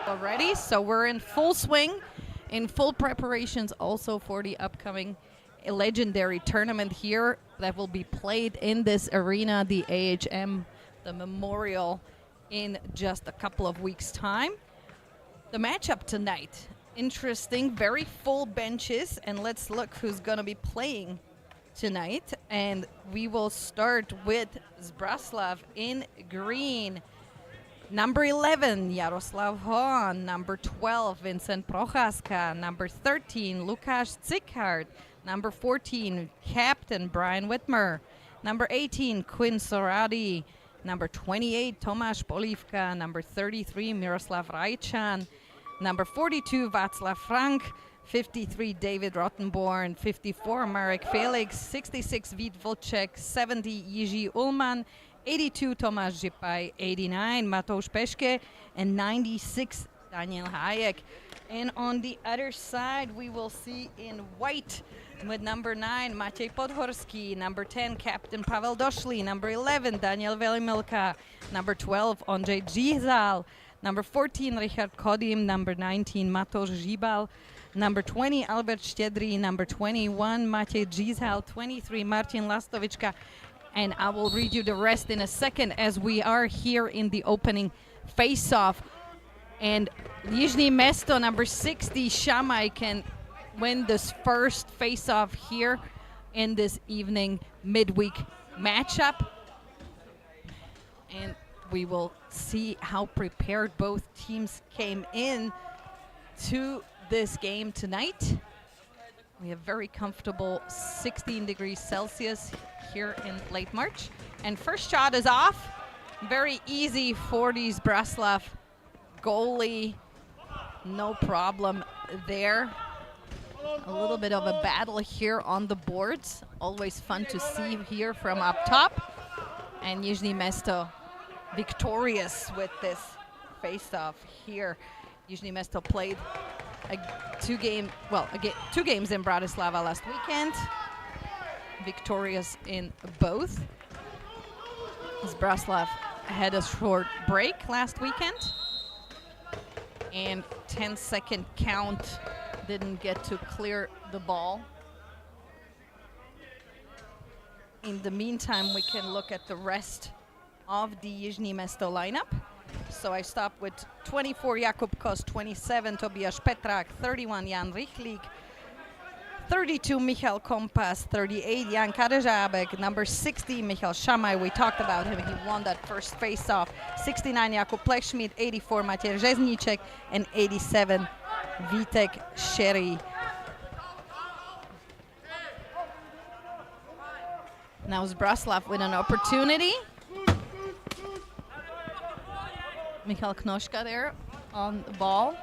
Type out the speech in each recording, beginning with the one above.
already, so we're in full swing, in full preparations also for the upcoming legendary tournament here that will be played in this arena, the AHM, the Memorial, in just a couple of weeks' time. The matchup tonight, interesting, very full benches, and let's look who's going to be playing tonight. And we will start with Zbraslav in green. Number 11, Jaroslav Hon. Number 12, Vincent Prochaska. Number 13, Lukáš Zichárt. Number 14, Captain Brian Whitmer. Number 18, Quinn Soradi. Number 28, Tomáš Polívka. Number 33, Miroslav Rajčan. Number 42, Václav Frank. 53, David Rottenborn. 54, Marek Felix. 66, Vít Vlček. 70, Jiží Ullman. 82, Tomáš Žipaj. 89, Matouš Peške. And 96, Daniel Hayek. And on the other side, we will see in white with number 9, Matej Podhorský. Number 10, Captain Pavel Došlý. Number 11, Daniel Velimilka. Number 12, Ondřej Džízal. Number 14, Richard Kodim. Number 19, Matouš Žíbal. Number 20, Albert Štedrý. Number 21, Matej Džízal. 23, Martin Lastovička. And I will read you the rest in a second as we are here in the opening face-off. And Jižní Město, number 60, Shamai, can win this first face-off here in this evening midweek matchup. And we will see how prepared both teams came in to this game tonight. We have very comfortable 16 degrees Celsius here in late March. And first shot is off. Very easy for the Zbraslav goalie. No problem there. A little bit of a battle here on the boards. Always fun to see here from up top. And Jižní Město victorious with this face-off here. Jižní Město played two games in Bratislava last weekend. Victorious in both. Zbraslav had a short break last weekend. And 10-second count, didn't get to clear the ball. In the meantime, we can look at the rest of the Jižní Město lineup. So I stop with 24, Jakub Kos, 27, Tobias Petrák, 31, Jan Rychlík, 32, Michal Kompas, 38, Jan Kadeřábek, number 60, Michal Shamai, we talked about him, he won that first face-off, 69, Jakub Plechschmidt, 84, Matěj Řezníček, and 87, Vítek Šery. Now Zbraslav with an opportunity. Michal Knoška there on the ball.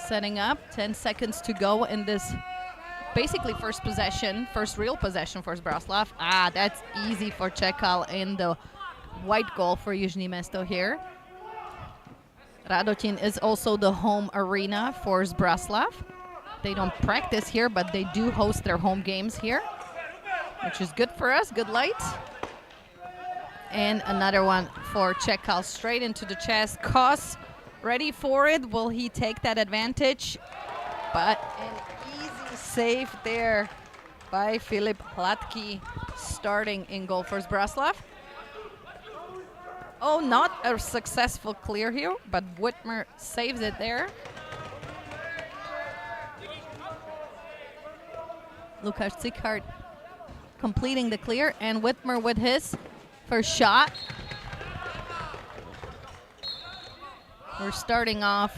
Setting up, 10 seconds to go in this basically first real possession for Zbraslav. That's easy for Čekal in the white goal for Jižní Město here. Radotín is also the home arena for Zbraslav. They don't practice here, but they do host their home games here, which is good for us, good light. And another one for Čekal, straight into the chest. Kos ready for it. Will he take that advantage? But an easy save there by Filip Hladký, starting in goal for Zbraslav. Oh, not a successful clear here, but Whitmer saves it there. Lukáš Zichárt completing the clear, and Whitmer with his first shot. We're starting off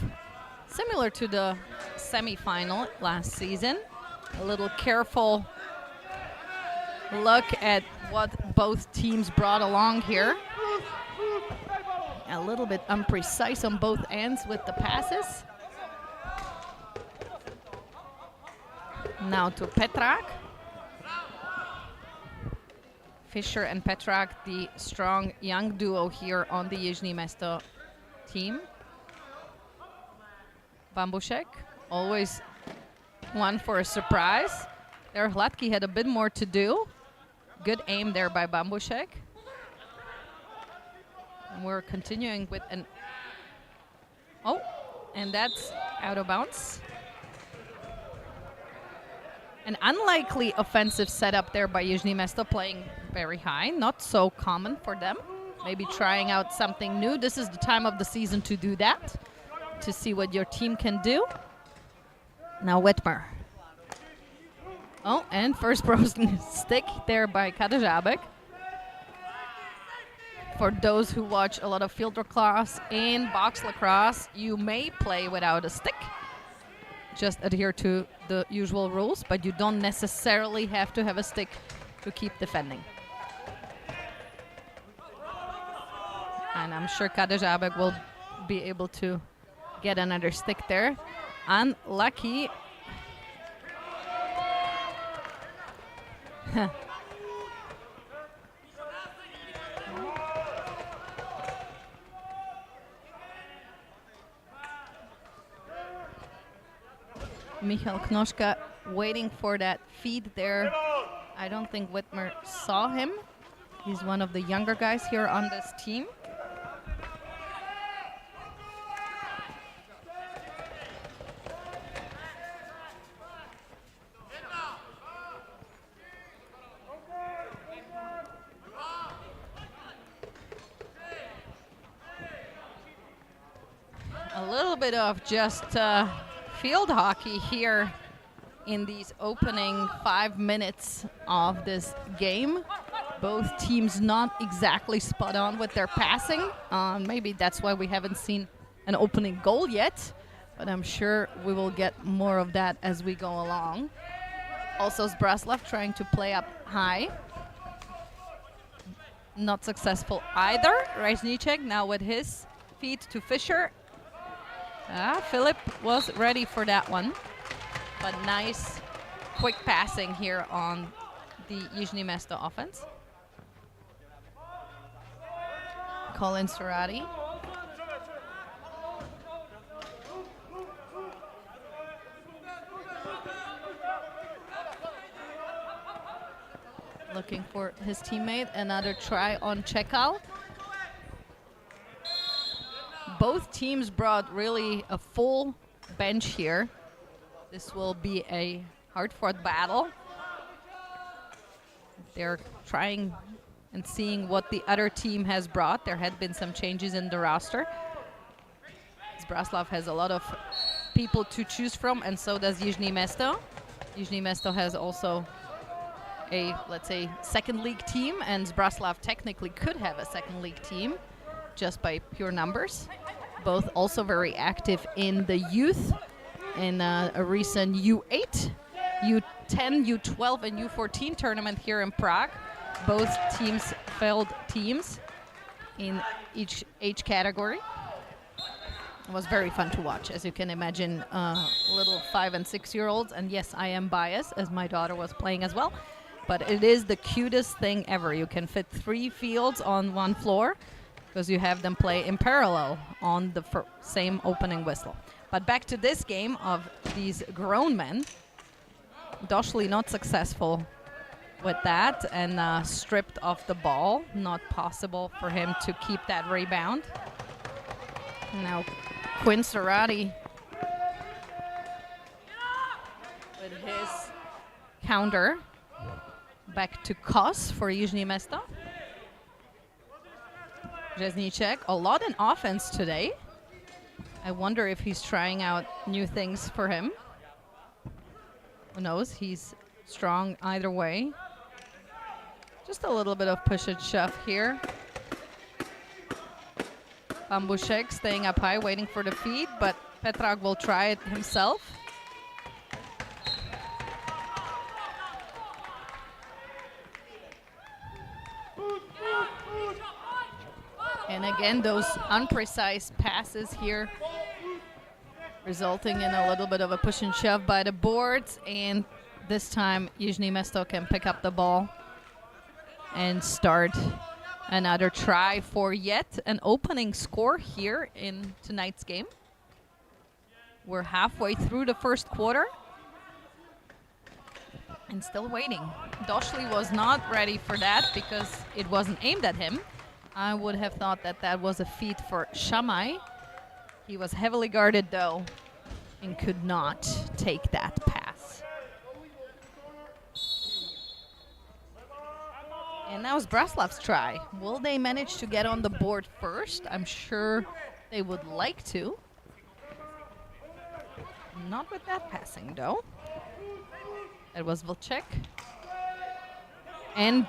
similar to the semifinal last season. A little careful look at what both teams brought along here. A little bit imprecise on both ends with the passes. Now to Petrák. Fischer and Petrák, the strong young duo here on the Jižní Město team. Bambušek, always one for a surprise. There Hladký had a bit more to do. Good aim there by Bambušek. And we're continuing with an... Oh, and that's out of bounds. An unlikely offensive setup there by Jižní Město, playing very high. Not so common for them. Maybe trying out something new. This is the time of the season to do that, to see what your team can do. Now Whitmer. Oh, and first broken stick there by Kadržábek. For those who watch a lot of field lacrosse and box lacrosse, you may play without a stick. Just adhere to the usual rules, but you don't necessarily have to have a stick to keep defending. And I'm sure Kadržábek will be able to get another stick there. Unlucky. Michal Knoška waiting for that feed there. I don't think Whitmer saw him. He's one of the younger guys here on this team. A little bit of just field hockey here in these opening 5 minutes of this game. Both teams not exactly spot on with their passing. Maybe that's why we haven't seen an opening goal yet, but I'm sure we will get more of that as we go along. Also Zbraslav trying to play up high. Not successful either. Reznicek now with his feet to Fischer. Philip was ready for that one, but nice quick passing here on the Jižní Město offense. Colin Serrati. Looking for his teammate. Another try on Čekal. Both teams brought really a full bench here. This will be a hard-fought battle. They're trying and seeing what the other team has brought. There had been some changes in the roster. Zbraslav has a lot of people to choose from, and so does Jižní Město. Jižní Město has also a, let's say, second league team, and Zbraslav technically could have a second league team just by pure numbers. Both also very active in the youth, in a recent U8, U10, U12, and U14 tournament here in Prague. Both teams failed teams in each age category. It was very fun to watch, as you can imagine, little 5 and 6 year olds. And yes, I am biased, as my daughter was playing as well. But it is the cutest thing ever. You can fit 3 fields on one floor, because you have them play in parallel on the same opening whistle. But back to this game of these grown men. Doshli not successful with that and stripped off the ball. Not possible for him to keep that rebound. Now Quinn Serrati with his counter. Back to Kos for Jižní Město. Reznicek, a lot in offense today. I wonder if he's trying out new things for him. Who knows? He's strong either way. Just a little bit of push and shove here. Bambushek staying up high, waiting for the feed, but Petrák will try it himself. And again, those unprecise passes here resulting in a little bit of a push and shove by the boards. And this time, Jižní Město can pick up the ball and start another try for yet an opening score here in tonight's game. We're halfway through the first quarter and still waiting. Doshli was not ready for that because it wasn't aimed at him. I would have thought that that was a feat for Shamai. He was heavily guarded, though, and could not take that pass. And now Zbraslav's try. Will they manage to get on the board first? I'm sure they would like to. Not with that passing, though. It was Vlček. And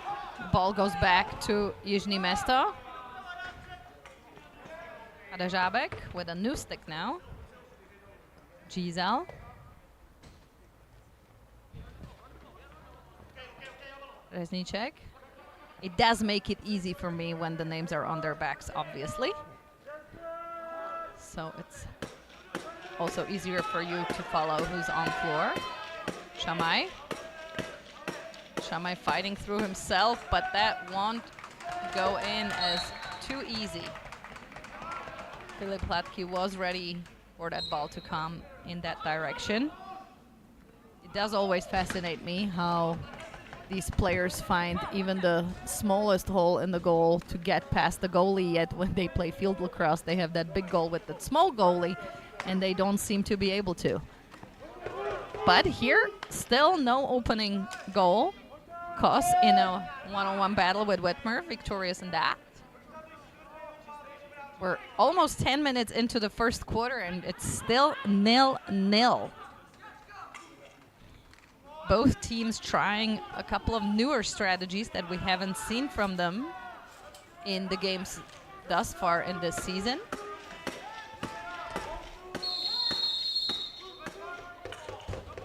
ball goes back to Jižní Město. Adažábek with a new stick now. Giselle. Reznicek. It does make it easy for me when the names are on their backs, obviously. So it's also easier for you to follow who's on floor. Shamai. Shamai fighting through himself, but that won't go in as too easy. Filip Hladký was ready for that ball to come in that direction. It does always fascinate me how these players find even the smallest hole in the goal to get past the goalie, yet when they play field lacrosse, they have that big goal with that small goalie, and they don't seem to be able to. But here, still no opening goal. Kos in a one-on-one battle with Whitmer, victorious in that. We're almost 10 minutes into the first quarter, and it's still 0-0. Both teams trying a couple of newer strategies that we haven't seen from them in the games thus far in this season.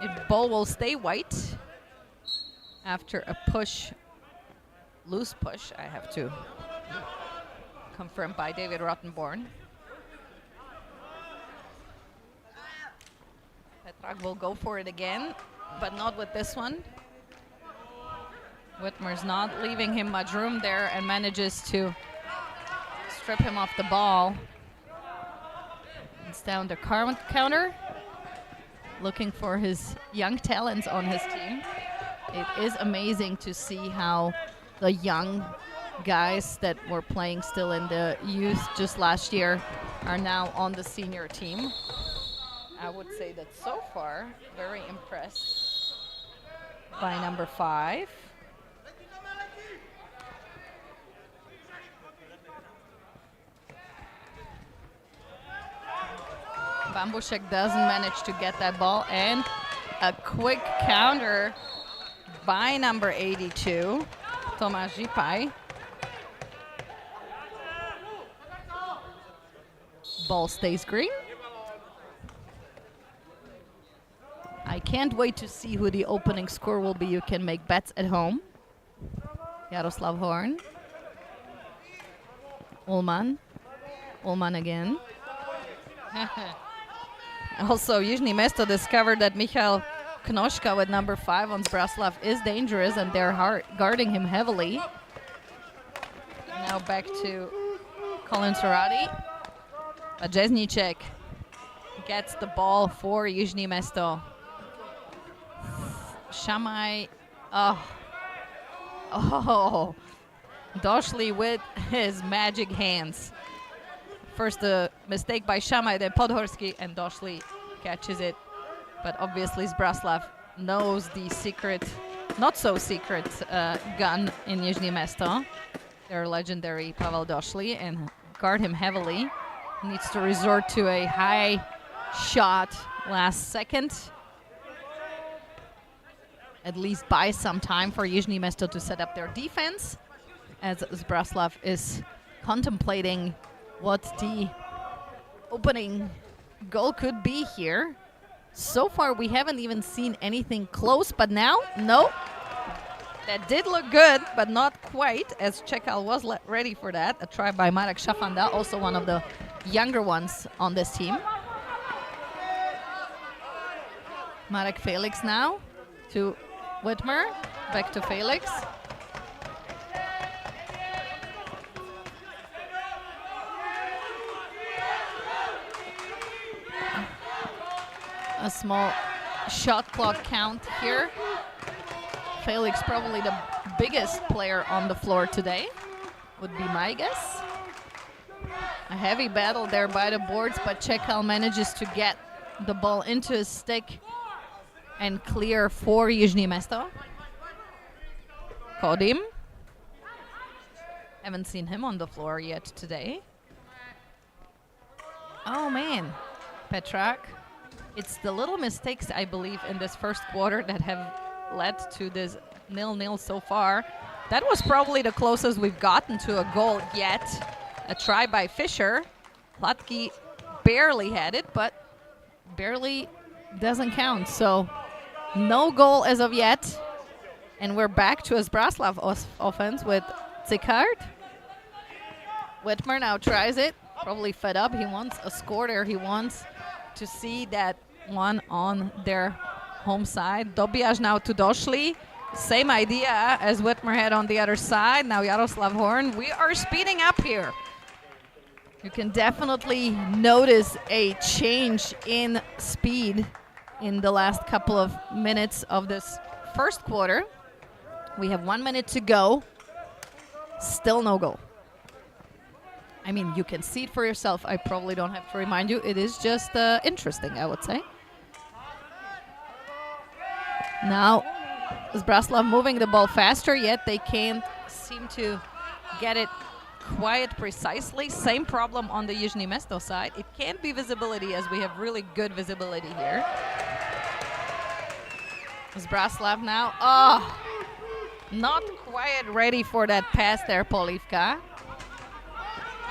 If ball will stay white after a push, loose push, I have to confirm by David Rottenborn. Petrak will go for it again, but not with this one. Whitmer's not leaving him much room there and manages to strip him off the ball. It's down to counter, looking for his young talents on his team. It is amazing to see how the young guys that were playing still in the youth just last year are now on the senior team. I would say that so far, very impressed by number 5. Bambušek doesn't manage to get that ball, and a quick counter by number 82, Tomáš Žipaj. Ball stays green. I can't wait to see who the opening score will be. You can make bets at home. Jaroslav Horn. Ullman. Ullman again. Also, Jižní Město discovered that Michal Knoška with number 5 on Zbraslav is dangerous, and they're guarding him heavily. Now back to Colin Sarati. But Reznicek gets the ball for Jižní Město. Shamai, Došli with his magic hands. First a mistake by Shamai, then Podhorsky, and Došli catches it. But obviously Zbraslav knows the secret, not so secret gun in Jižní Město. Their legendary Pavel Došli, and guard him heavily. Needs to resort to a high shot last second. At least buy some time for Jižní Město to set up their defense, as Zbraslav is contemplating what the opening goal could be here. So far, we haven't even seen anything close, but now, no. That did look good, but not quite, as Čekal was ready for that. A try by Marek Šafanda, also one of the younger ones on this team. Marek Felix now to Whitmer, back to Felix. A small shot clock count here. Felix probably the biggest player on the floor today. would be my guess. A heavy battle there by the boards, but SKL manages to get the ball into his stick and clear for Jižní Město. Kodim. Haven't seen him on the floor yet today. Oh man, Petrak. It's the little mistakes, I believe, in this first quarter that have led to this 0-0 so far. That was probably the closest we've gotten to a goal yet. A try by Fischer. Latky barely had it, but barely doesn't count. So no goal as of yet. And we're back to a Zbraslav offense with Zikard. Whitmer now tries it. Probably fed up. He wants a score there. He wants to see that one on their home side. Dobiasz now to Doshli. Same idea as Whitmer had on the other side. Now Jaroslav Horn. We are speeding up here. You can definitely notice a change in speed in the last couple of minutes of this first quarter. We have 1 minute to go. Still no goal. I mean, you can see it for yourself. I probably don't have to remind you. It is just interesting, I would say. Now, Zbraslav moving the ball faster, yet they can't seem to get it quite precisely. Same problem on the Jižní Město side. It can't be visibility, as we have really good visibility here. Zbraslav now. Oh, not quite ready for that pass there, Polivka.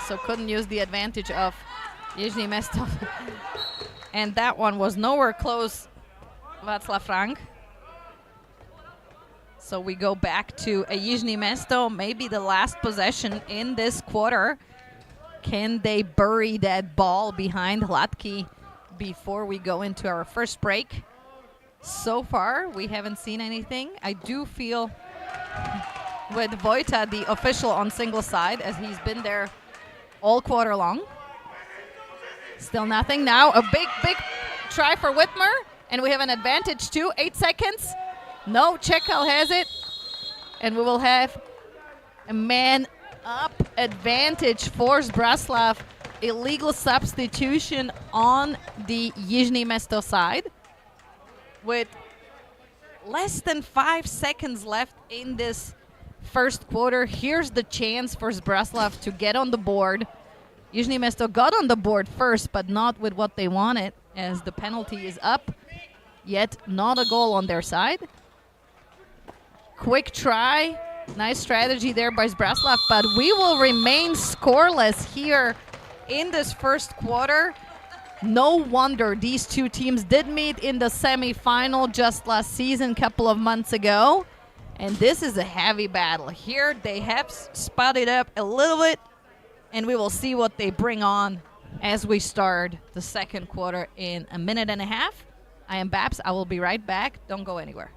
So couldn't use the advantage of Jižní Město. And that one was nowhere close, Václav Frank. So we go back to a Jižní Město, maybe the last possession in this quarter. Can they bury that ball behind Latky before we go into our first break? So far, we haven't seen anything. I do feel with Vojta, the official on single side, as he's been there all quarter long. Still nothing. Now a big try for Whitmer, and we have an advantage too. 8 seconds. No, SKL has it, and we will have a man-up advantage for Zbraslav. Illegal substitution on the Jižní Město side. With less than 5 seconds left in this first quarter, here's the chance for Zbraslav to get on the board. Jižní Město got on the board first, but not with what they wanted, as the penalty is up. Yet not a goal on their side. Quick try. Nice strategy there by Zbraslav, but we will remain scoreless here in this first quarter. No wonder these two teams did meet in the semi-final just last season, couple of months ago. And this is a heavy battle. Here they have spotted up a little bit, and we will see what they bring on as we start the second quarter in a minute and a half. I am Babs. I will be right back. Don't go anywhere.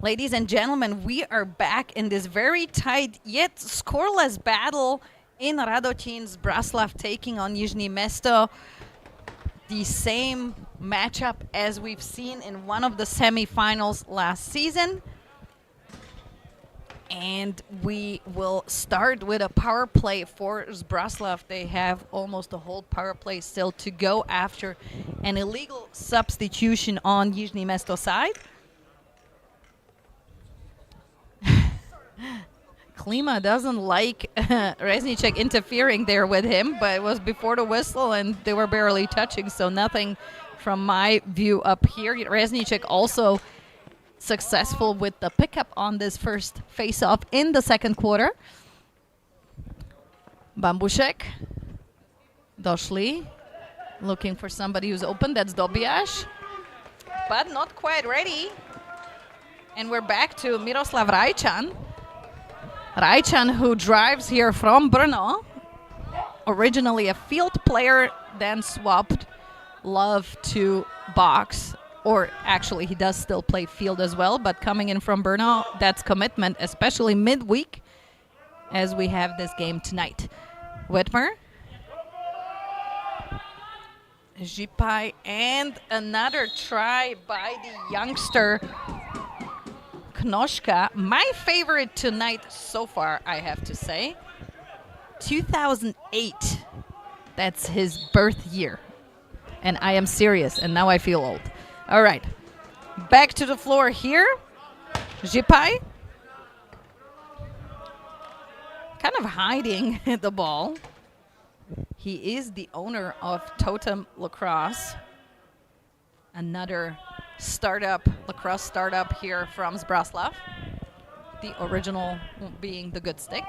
Ladies and gentlemen, we are back in this very tight yet scoreless battle in Radocin. Zbraslav taking on Jižní Město. The same matchup as we've seen in one of the semifinals last season. And we will start with a power play for Zbraslav. They have almost a whole power play still to go after an illegal substitution on Jižní Město side. Klima doesn't like Reznicek interfering there with him, but it was before the whistle and they were barely touching, so nothing from my view up here. Reznicek also successful with the pickup on this first face-off in the second quarter. Bambušek, Došli, looking for somebody who's open. That's Dobijaš, but not quite ready. And we're back to Miroslav Rajčan. Rajčan, who drives here from Brno, originally a field player, then swapped love to box. Or actually, he does still play field as well, but coming in from Brno, that's commitment, especially midweek, as we have this game tonight. Whitmer, Zipai, and another try by the youngster Knoschka. My favorite tonight so far, I have to say. 2008. That's his birth year. And I am serious, and now I feel old. All right. Back to the floor here. Zipai. Kind of hiding the ball. He is the owner of Totem Lacrosse. Another startup, lacrosse startup here from Zbraslav. The original being the good stick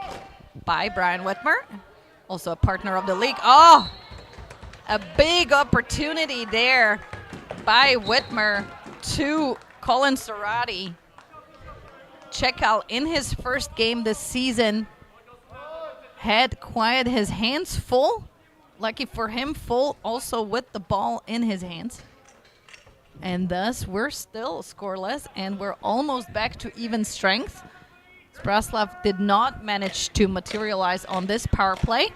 by Brian Whitmer, also a partner of the league. Oh, a big opportunity there by Whitmer to Colin Serrati. Check out in his first game this season. Had quite his hands full. Lucky for him, full also with the ball in his hands. And thus, we're still scoreless, and we're almost back to even strength. Zbraslav did not manage to materialize on this power play.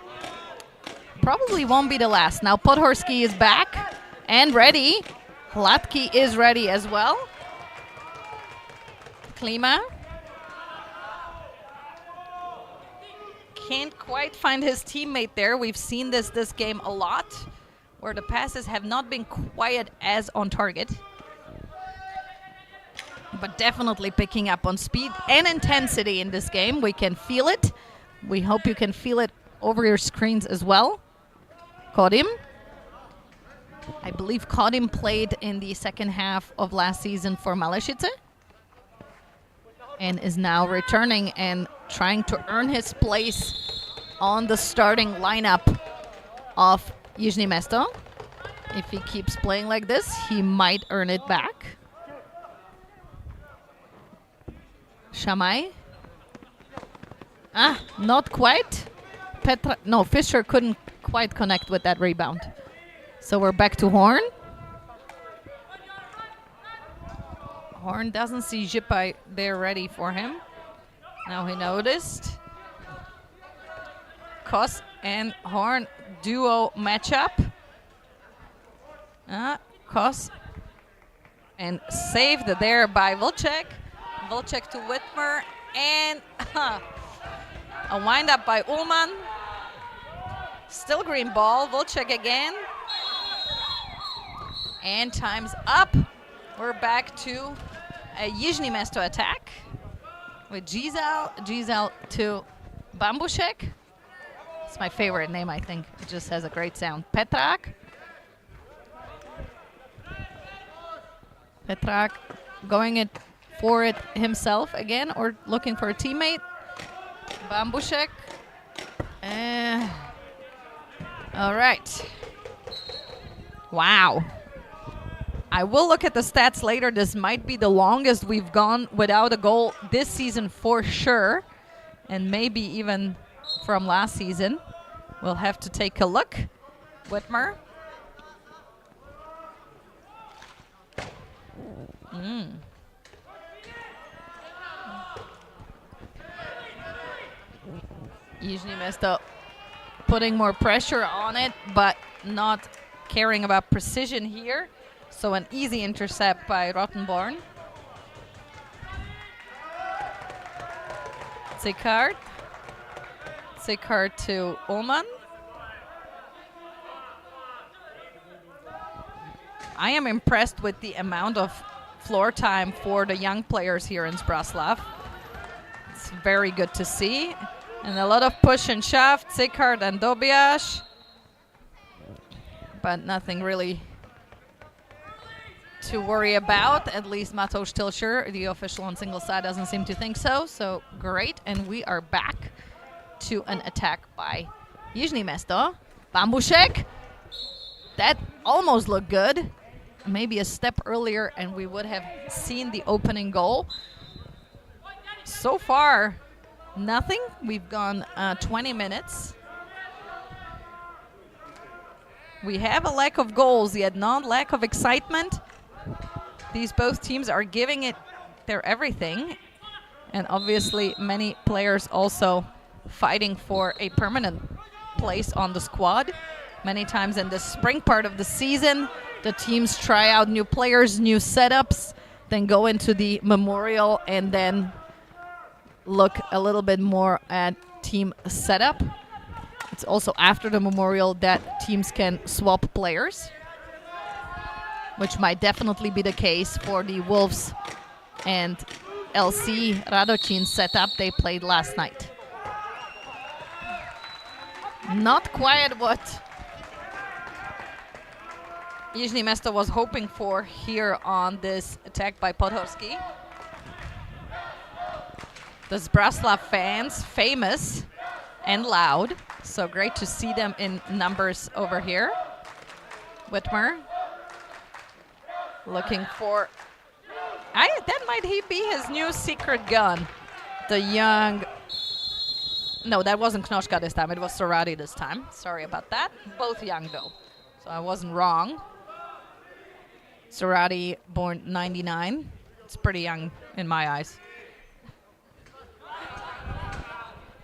Probably won't be the last. Now, Podhorský is back and ready. Hladký is ready as well. Klima. Can't quite find his teammate there. We've seen this game a lot, where the passes have not been quite as on target. But definitely picking up on speed and intensity in this game. We can feel it. We hope you can feel it over your screens as well. Kodim. I believe Kodim played in the second half of last season for Malešice and is now returning and trying to earn his place on the starting lineup of Jižní Město. If he keeps playing like this, he might earn it back. Shamai. Not quite. Fischer couldn't quite connect with that rebound. So we're back to Horn. Horn doesn't see Zipai there ready for him. Now he noticed. Kos and Horn duo matchup. Kos. And saved there by Volček. Volček to Whitmer. And a wind-up by Ullman. Still green ball. Volček again. And time's up. We're back to a Jižní Město attack with Gisel to Bambušek. It's my favorite name, I think. It just has a great sound. Petrak. Petrak going for it himself again or looking for a teammate. Bambušek. All right. Wow. I will look at the stats later. This might be the longest we've gone without a goal this season for sure. And maybe even from last season. We'll have to take a look. Whitmer. Jižní Město putting more pressure on it, but not caring about precision here. So an easy intercept by Rottenborn. Zikard to Ullmann. I am impressed with the amount of floor time for the young players here in Zbraslav. It's very good to see. And a lot of push and shove, Zikard and Dobiash. But nothing really to worry about. At least Matouš Tilscher, the official on single side, doesn't seem to think so. So great. And we are back to an attack by Jižní Město. Bambušek. That almost looked good. Maybe a step earlier and we would have seen the opening goal. So far, nothing. We've gone 20 minutes. We have a lack of goals, yet not lack of excitement. These both teams are giving it their everything. And obviously many players also fighting for a permanent place on the squad. Many times in the spring part of the season, the teams try out new players, new setups, then go into the memorial and then look a little bit more at team setup. It's also after the memorial that teams can swap players, which might definitely be the case for the Wolves and LC Radocin setup they played last night. Not quite what Jižní Město was hoping for here on this attack by Podhorsky. The Zbraslav fans, famous and loud. So great to see them in numbers over here. Whitmer looking for... that might be his new secret gun. The young... No, that wasn't Knoschka this time. It was Sorati this time. Sorry about that. Both young, though. So I wasn't wrong. Sorati, born 99. It's pretty young in my eyes.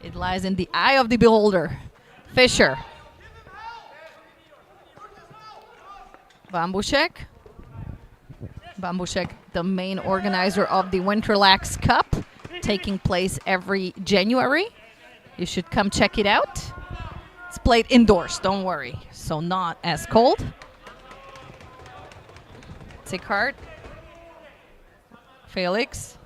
It lies in the eye of the beholder. Fischer. Bambušek. Bambušek, the main organizer of the Winterlax Cup, taking place every January. You should come check it out. It's played indoors, don't worry. So not as cold. Zikard. Felix.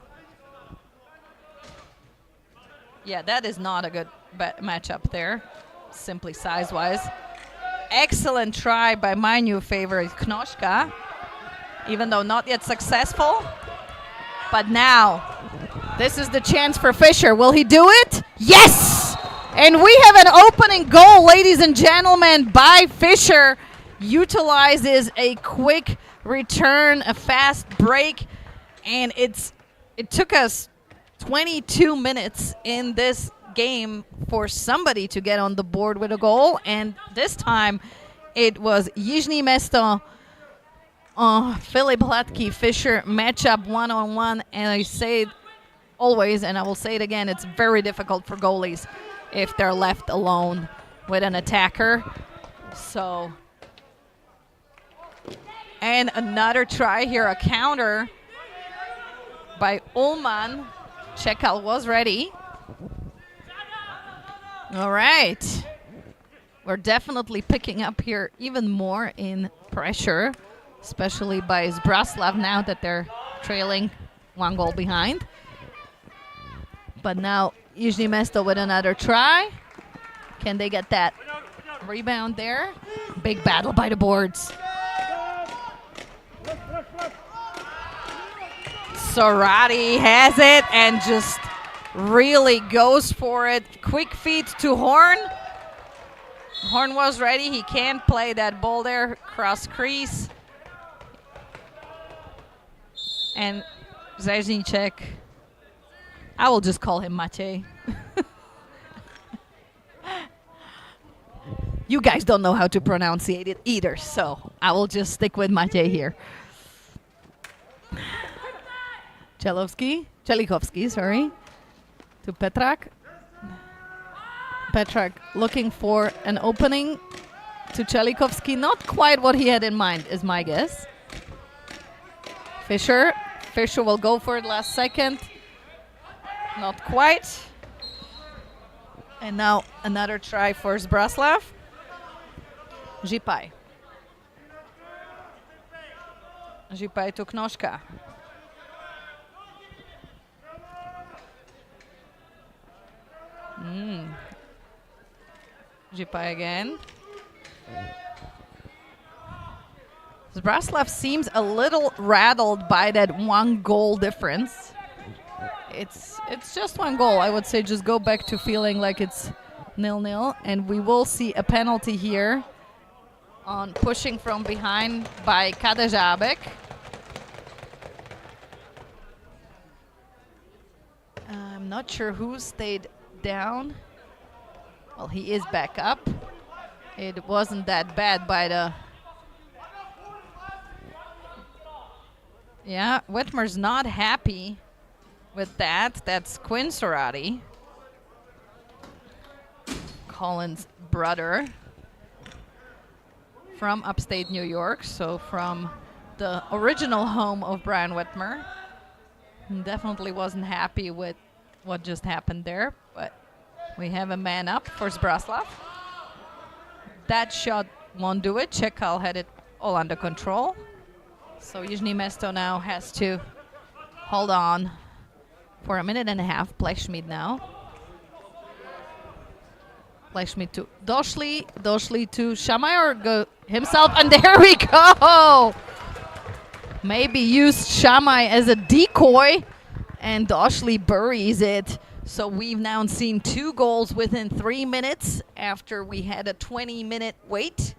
Yeah, that is not a good matchup there, simply size-wise. Excellent try by my new favorite, Knoschka, even though not yet successful. But now, this is the chance for Fischer. Will he do it? Yes! And we have an opening goal, ladies and gentlemen, by Fischer. Utilizes a quick return, a fast break, and it took us 22 minutes in this game for somebody to get on the board with a goal, and this time it was Jižní Město, Filip Hladký, Fischer matchup one-on-one, and I say it always, and I will say it again, it's very difficult for goalies if they're left alone with an attacker. So, and another try here, a counter by Ullmann. Čekal was ready. All right. We're definitely picking up here even more in pressure, especially by Zbraslav now that they're trailing one goal behind. But now Jižní Město with another try. Can they get that rebound there? Big battle by the boards. Sorati has it and just really goes for it. Quick feed to Horn. Horn was ready. He can't play that ball there. Cross crease. And Zajznicek. I will just call him Matej. You guys don't know how to pronounce it either, so I will just stick with Matej here. Čelichovský, sorry, to Petrak. Petrak looking for an opening to Chelikovsky. Not quite what he had in mind, is my guess. Fischer will go for it last second. Not quite. And now another try for Zbraslav. Zhipai to Knožka. Zhipai again. Zbraslav seems a little rattled by that 1 goal difference. It's just 1 goal. I would say just go back to feeling like it's 0-0, and we will see a penalty here on pushing from behind by Kadejabek. I'm not sure who stayed down. Well, he is back up. It wasn't that bad by the... Yeah, Whitmer's not happy with that. That's Quinn Sorati, Colin's brother, from upstate New York, so from the original home of Brian Whitmer. Definitely wasn't happy with what just happened there, but we have a man up for Zbraslav. That shot won't do it. Čekal had it all under control. So Jižní Město now has to hold on for 1.5 minutes. Plešmid now. Plešmid to Došli. Došli to Šamaj, go himself, and there we go! Maybe used Šamaj as a decoy, and Došli buries it. So we've now seen 2 goals within 3 minutes after we had a 20-minute wait.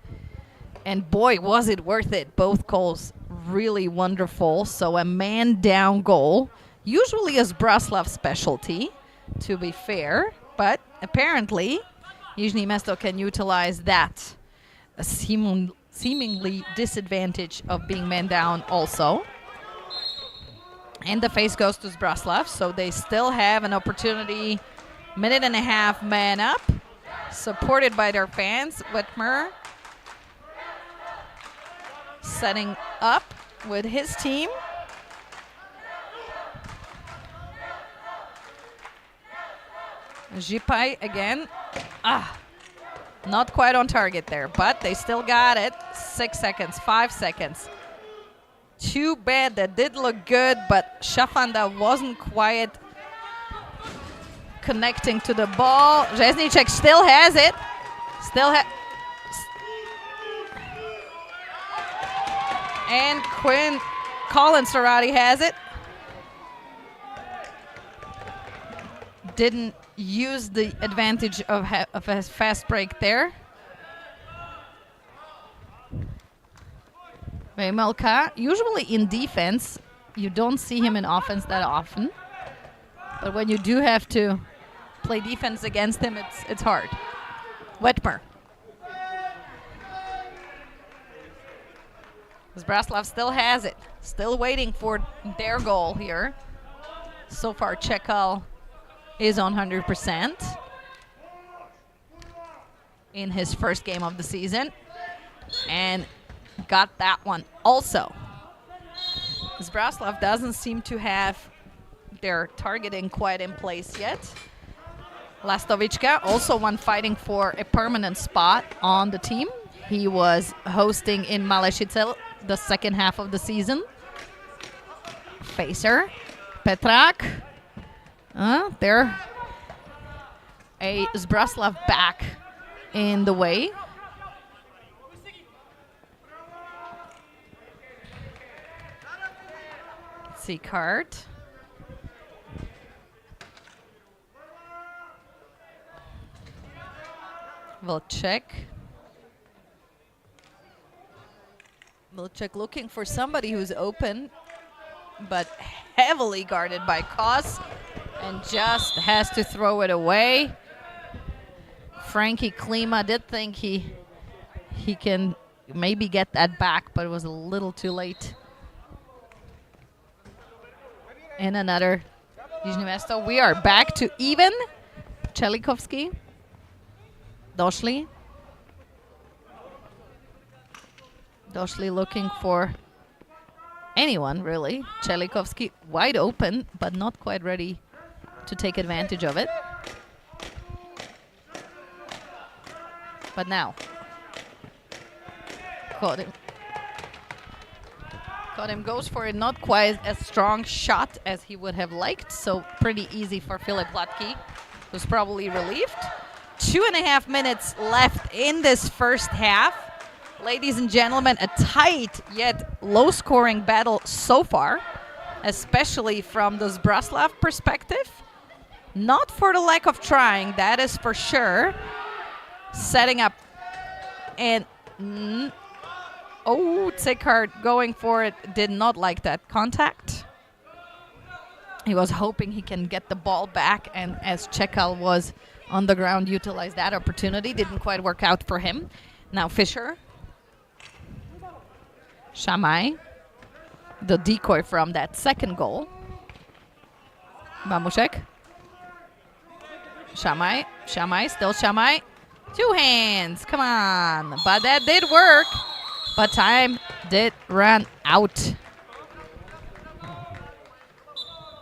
And boy, was it worth it. Both goals really wonderful. So a man-down goal. Usually a Zbraslav specialty, to be fair. But apparently, Jižní Město can utilize that. A seemingly disadvantage of being man-down also. And the face goes to Zbraslav. So they still have an opportunity. 1.5 minutes, man up. Supported by their fans. Whitmer setting up with his team. Zhipai again. Not quite on target there, but they still got it. 6 seconds, 5 seconds. Too bad. That did look good, but Šafanda wasn't quite connecting to the ball. Řezníček still has it. And Colin Sorati has it. Didn't use the advantage of a fast break there. Vejmelka, usually in defense, you don't see him in offense that often. But when you do have to play defense against him, it's hard. Whitmer. Zbraslav still has it. Still waiting for their goal here. So far, Čekal is on 100% in his first game of the season. And got that one also. Zbraslav doesn't seem to have their targeting quite in place yet. Lastovička, also one fighting for a permanent spot on the team. He was hosting in Malešice the second half of the season. Facer, Petrak. There, a Zbraslav back in the way. Let's see, card. We'll check. Milchek looking for somebody who's open, but heavily guarded by Kos, and just has to throw it away. Frankie Klima did think he can maybe get that back, but it was a little too late. And another Jižní Město. We are back to even. Chelikovsky. Doshli. Doshli looking for anyone, really. Chelikovsky wide open, but not quite ready to take advantage of it. But now. Caught him. Caught him, goes for it. Not quite a strong shot as he would have liked, so pretty easy for Filip Hladký, who's probably relieved. 2.5 minutes left in this first half. Ladies and gentlemen, a tight yet low-scoring battle so far, especially from the Zbraslav perspective. Not for the lack of trying, that is for sure. Setting up and Tsikhard going for it, did not like that contact. He was hoping he can get the ball back, and as Čekal was on the ground, utilized that opportunity. Didn't quite work out for him. Now Fischer. Shamai, the decoy from that second goal. Bamušek. Shamai, still Shamai. 2 hands, come on. But that did work, but time did run out.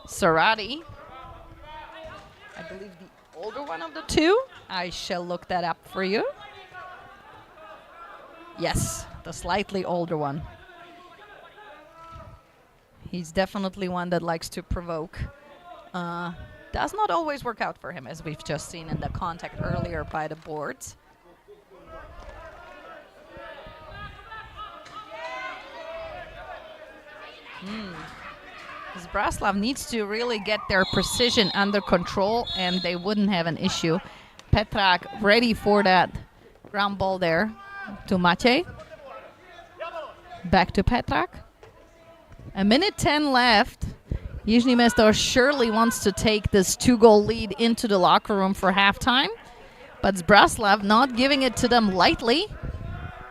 Sarati, I believe the older one of the two. I shall look that up for you. Yes, the slightly older one. He's definitely one that likes to provoke. Does not always work out for him, as we've just seen in the contact earlier by the boards. Zbraslav needs to really get their precision under control, and they wouldn't have an issue. Petrak ready for that ground ball there to Matej. Back to Petrak. 1:10 left. Jižní Město surely wants to take this 2-goal lead into the locker room for halftime, but Zbraslav not giving it to them lightly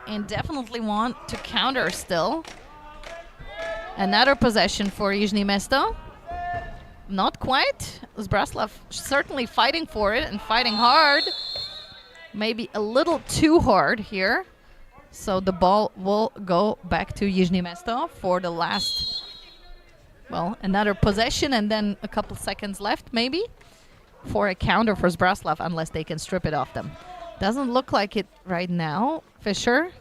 and definitely want to counter still. Another possession for Jižní Město. Not quite. Zbraslav certainly fighting for it and fighting hard. Maybe a little too hard here. So the ball will go back to Jižní Město for the last, well, another possession, and then a couple seconds left maybe for a counter for Zbraslav, unless they can strip it off them. Doesn't look like it right now. Fischer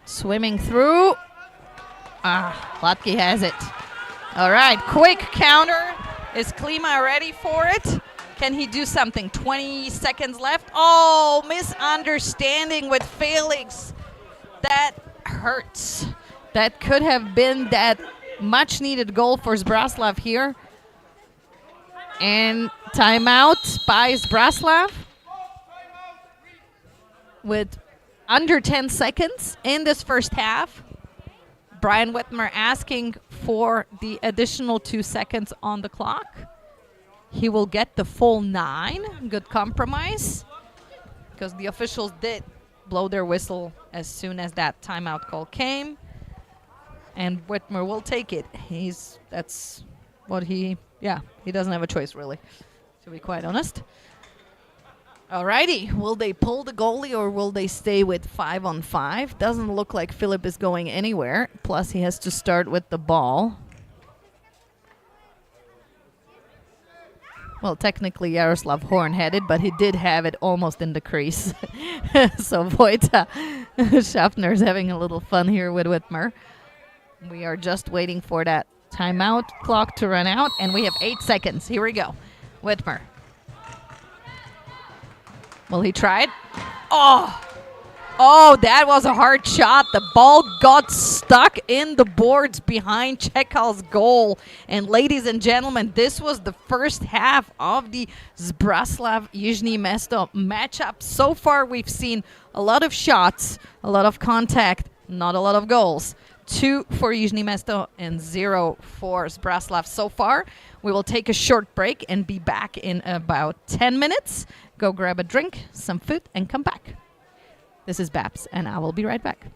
swimming through. Hladký has it. All right, quick counter. Is Klima ready for it? Can he do something? 20 seconds left. Oh, misunderstanding with Felix. That hurts. That could have been that much needed goal for Zbraslav here. And timeout by Zbraslav with under 10 seconds in this first half. Brian Whitmer asking for the additional 2 seconds on the clock. He will get the full 9. Good compromise, because the officials did blow their whistle as soon as that timeout call came. And Whitmer will take it. He doesn't have a choice, really, to be quite honest. Alrighty, will they pull the goalie or will they stay with 5-on-5? Doesn't look like Filip is going anywhere. Plus, he has to start with the ball. Well, technically Yaroslav Horn had it, but he did have it almost in the crease. So Vojta Schaffner's having a little fun here with Whitmer. We are just waiting for that timeout clock to run out, and we have 8 seconds. Here we go. Whitmer. Will he try it? Oh, that was a hard shot. The ball got stuck in the boards behind Čekal's goal. And ladies and gentlemen, this was the first half of the Zbraslav Jižní Město matchup. So far, we've seen a lot of shots, a lot of contact, not a lot of goals. 2 for Jižní Město and 0 for Zbraslav so far. We will take a short break and be back in about 10 minutes. Go grab a drink, some food, and come back. This is Babs, and I will be right back.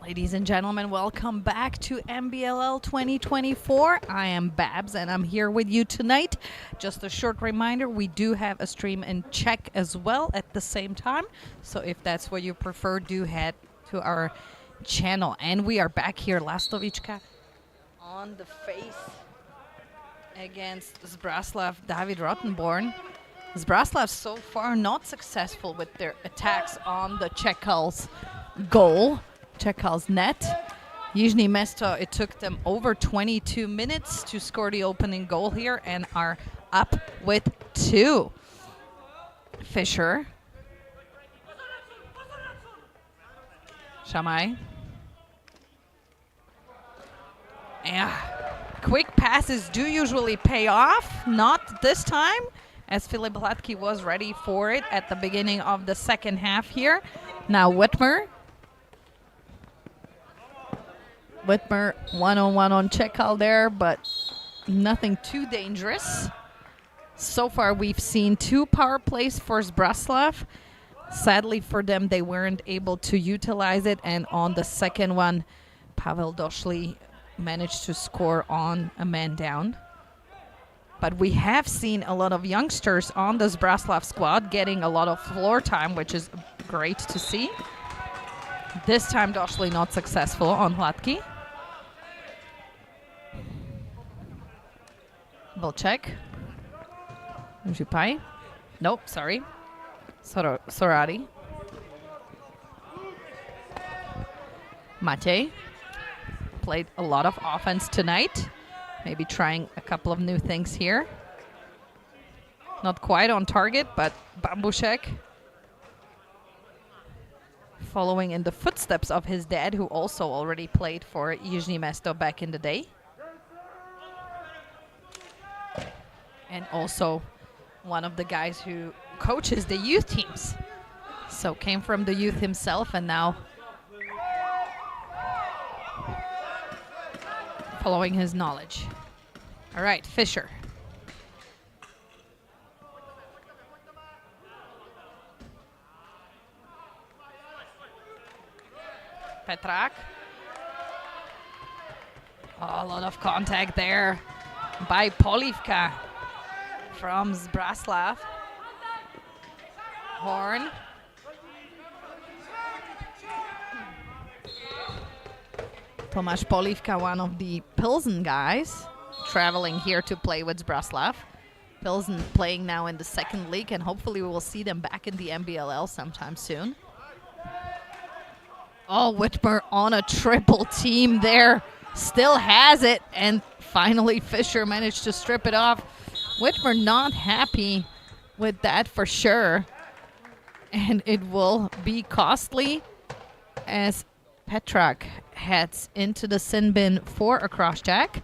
Ladies and gentlemen, welcome back to NBLL 2024. I am Babs and I'm here with you tonight. Just a short reminder, we do have a stream in Czech as well at the same time. So if that's what you prefer, do head to our channel. And we are back here, Lastovička on the face against Zbraslav, David Rottenborn. Zbraslav so far not successful with their attacks on the Čechal's goal. Čechal's net. Jižní Město, it took them over 22 minutes to score the opening goal here and are up with 2. Fischer. Shamai. Yeah. Quick passes do usually pay off. Not this time, as Filip Hladký was ready for it at the beginning of the second half here. Now Whitmer. Whitmer one-on-one on Čechal there, but nothing too dangerous. So far, we've seen 2 power plays for Zbraslav. Sadly for them, they weren't able to utilize it. And on the second one, Pavel Došlý managed to score on a man down. But we have seen a lot of youngsters on the Zbraslav squad getting a lot of floor time, which is great to see. This time, Došlý not successful on Hladký. Volček. Župaj. Nope, sorry. Sorari. Matej played a lot of offense tonight. Maybe trying a couple of new things here. Not quite on target, but Bambušek following in the footsteps of his dad, who also already played for Jižní Město back in the day. And also one of the guys who coaches the youth teams. So came from the youth himself and now following his knowledge. All right, Fischer. Petrak. Oh, a lot of contact there by Polivka from Zbraslav. Horn. Tomáš Polivka, one of the Pilsen guys, traveling here to play with Zbraslav. Pilsen playing now in the second league, and hopefully we will see them back in the NBLL sometime soon. Oh, Whitmer on a triple team there. Still has it, and finally Fischer managed to strip it off. Whitmer not happy with that for sure. And it will be costly as Petrak heads into the sin bin for a cross-check.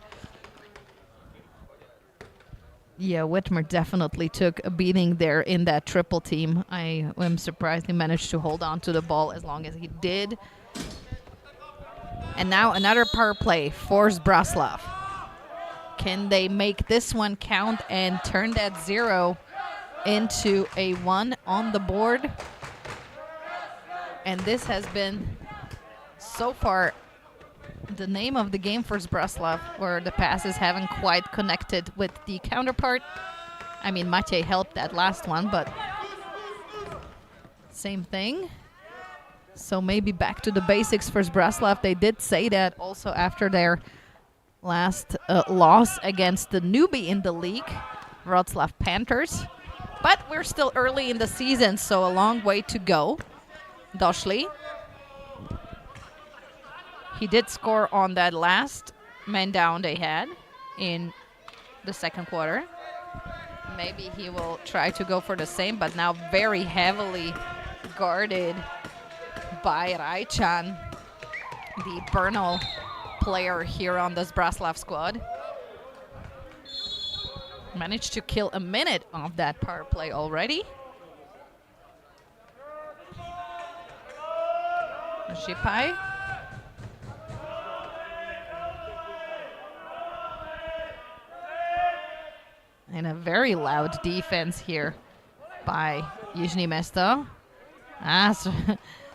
Yeah, Whitmer definitely took a beating there in that triple team. I am surprised he managed to hold on to the ball as long as he did. And now another power play for Zbraslav. Can they make this one count and turn that 0 into a 1 on the board? And this has been so far the name of the game for Zbraslav, where the passes haven't quite connected with the counterpart. I mean, Matej helped that last one, but same thing. So maybe back to the basics for Zbraslav. They did say that also after their last loss against the newbie in the league, Wrocław Panthers. But we're still early in the season, so a long way to go. Došlý. He did score on that last man down they had in the second quarter. Maybe he will try to go for the same, but now very heavily guarded by Rajčan, the Brno player here on the Zbraslav squad. Managed to kill a minute of that power play already. Šipai. And a very loud defense here by Jižní Město.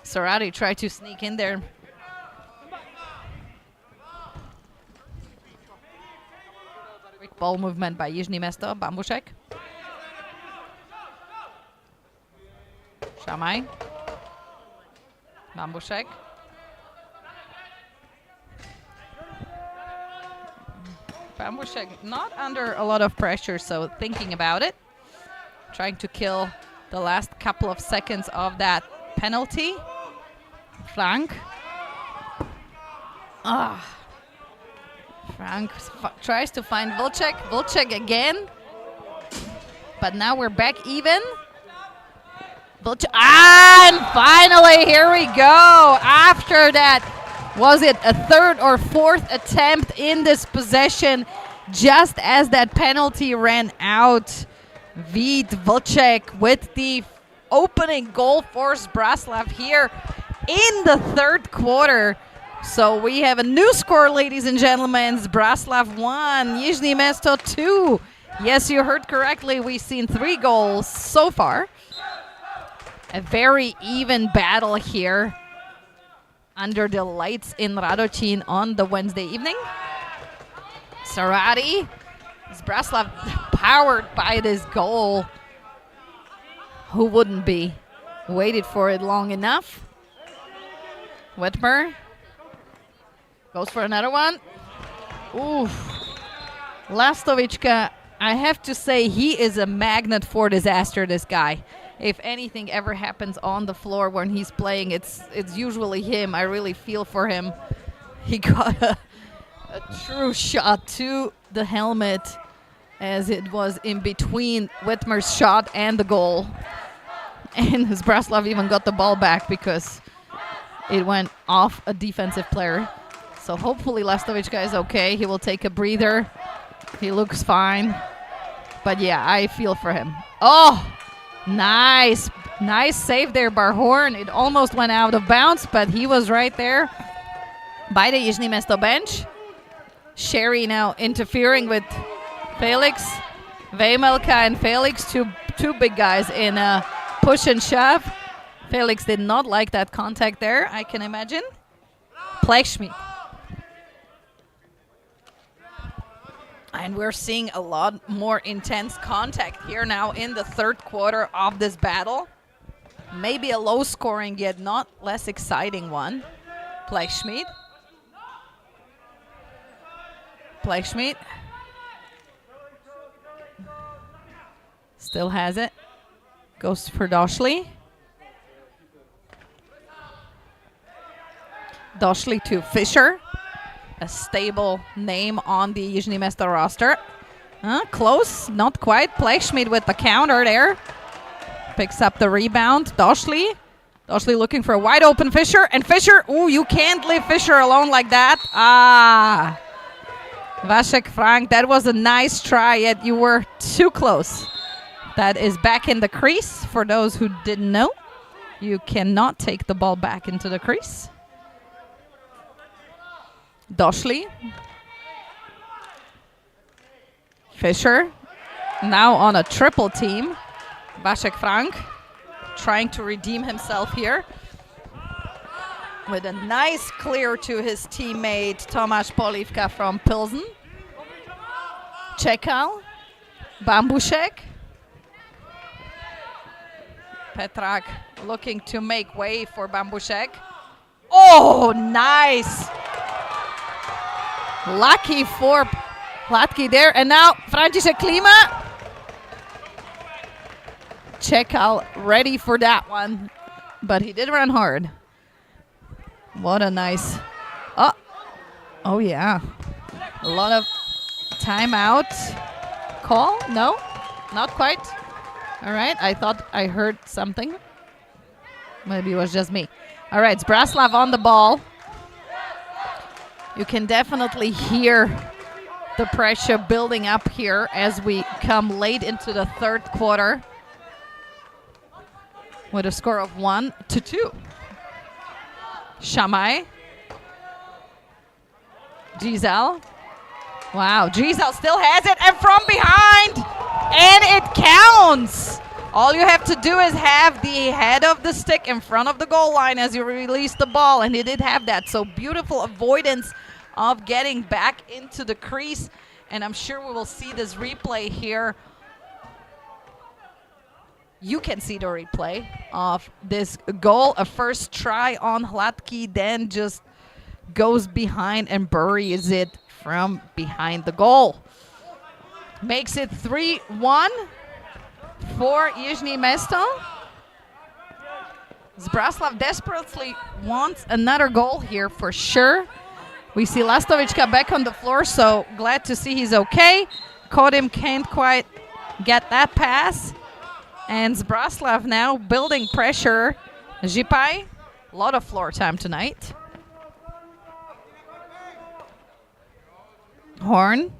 Sorari tried to sneak in there. ball movement by Jižní Město. Bambušek. Šamaj. Bambušek. Bambušek not under a lot of pressure, so thinking about it. Trying to kill the last couple of seconds of that penalty. Frank. Frank tries to find Vlček. Vlček again. But now we're back even. And finally, here we go. After that, was it a third or fourth attempt in this possession? Just as that penalty ran out, Vít Vlček with the opening goal for Zbraslav here in the third quarter. So we have a new score, ladies and gentlemen. Zbraslav 1, Jižní Město 2. Yes, you heard correctly. We've seen 3 goals so far. A very even battle here under the lights in Radocin on the Wednesday evening. Sarati. Zbraslav powered by this goal. Who wouldn't be? Waited for it long enough. Whitmer goes for another one. Oof. Lastovička, I have to say, he is a magnet for disaster, this guy. If anything ever happens on the floor when he's playing, it's usually him. I really feel for him. He got a true shot to the helmet as it was in between Whitmer's shot and the goal. And Zbraslav even got the ball back because it went off a defensive player. So hopefully Lastovička is okay. He will take a breather. He looks fine. But yeah, I feel for him. Oh, nice. Nice save there by Horn. It almost went out of bounds, but he was right there by the Jižní Město bench. Sherry now interfering with Felix. Vejmelka and Felix, two big guys in a push and shove. Felix did not like that contact there, I can imagine. Plechschmidt. And we're seeing a lot more intense contact here now in the third quarter of this battle. Maybe a low scoring yet not less exciting one. Plechschmidt. Plechschmidt. Still has it. Goes for Doshli. Doshli to Fischer. A stable name on the Jižní Město roster. Close, not quite. Plechschmidt with the counter there. Picks up the rebound. Doshli. Doshli looking for a wide open Fischer. And Fischer, ooh, you can't leave Fischer alone like that. Vasek Frank, that was a nice try, yet you were too close. That is back in the crease. For those who didn't know, you cannot take the ball back into the crease. Doshli. Fischer. Now on a triple team. Vasek Frank trying to redeem himself here with a nice clear to his teammate Tomáš Polívka from Pilsen. Čekal. Bambušek. Petrak looking to make way for Bambušek. Oh, nice. Lucky for Hladký there. And now František Klima. Čekal ready for that one. But he did run hard. What a nice. Oh yeah. A lot of timeout call. No, not quite. All right. I thought I heard something. Maybe it was just me. All right. Zbraslav on the ball. You can definitely hear the pressure building up here as we come late into the third quarter with a score of 1-2. Shamai. Giselle. Wow, Giselle still has it, and from behind, and it counts. All you have to do is have the head of the stick in front of the goal line as you release the ball, and he did have that. So beautiful avoidance of getting back into the crease. And I'm sure we will see this replay here. You can see the replay of this goal. A first try on Hladký, then just goes behind and buries it from behind the goal. Makes it 3-1 for Jižní Město. Zbraslav desperately wants another goal here for sure. We see Lastovička back on the floor, so glad to see he's okay. Kodim can't quite get that pass. And Zbraslav now building pressure. Žipai, a lot of floor time tonight. Horn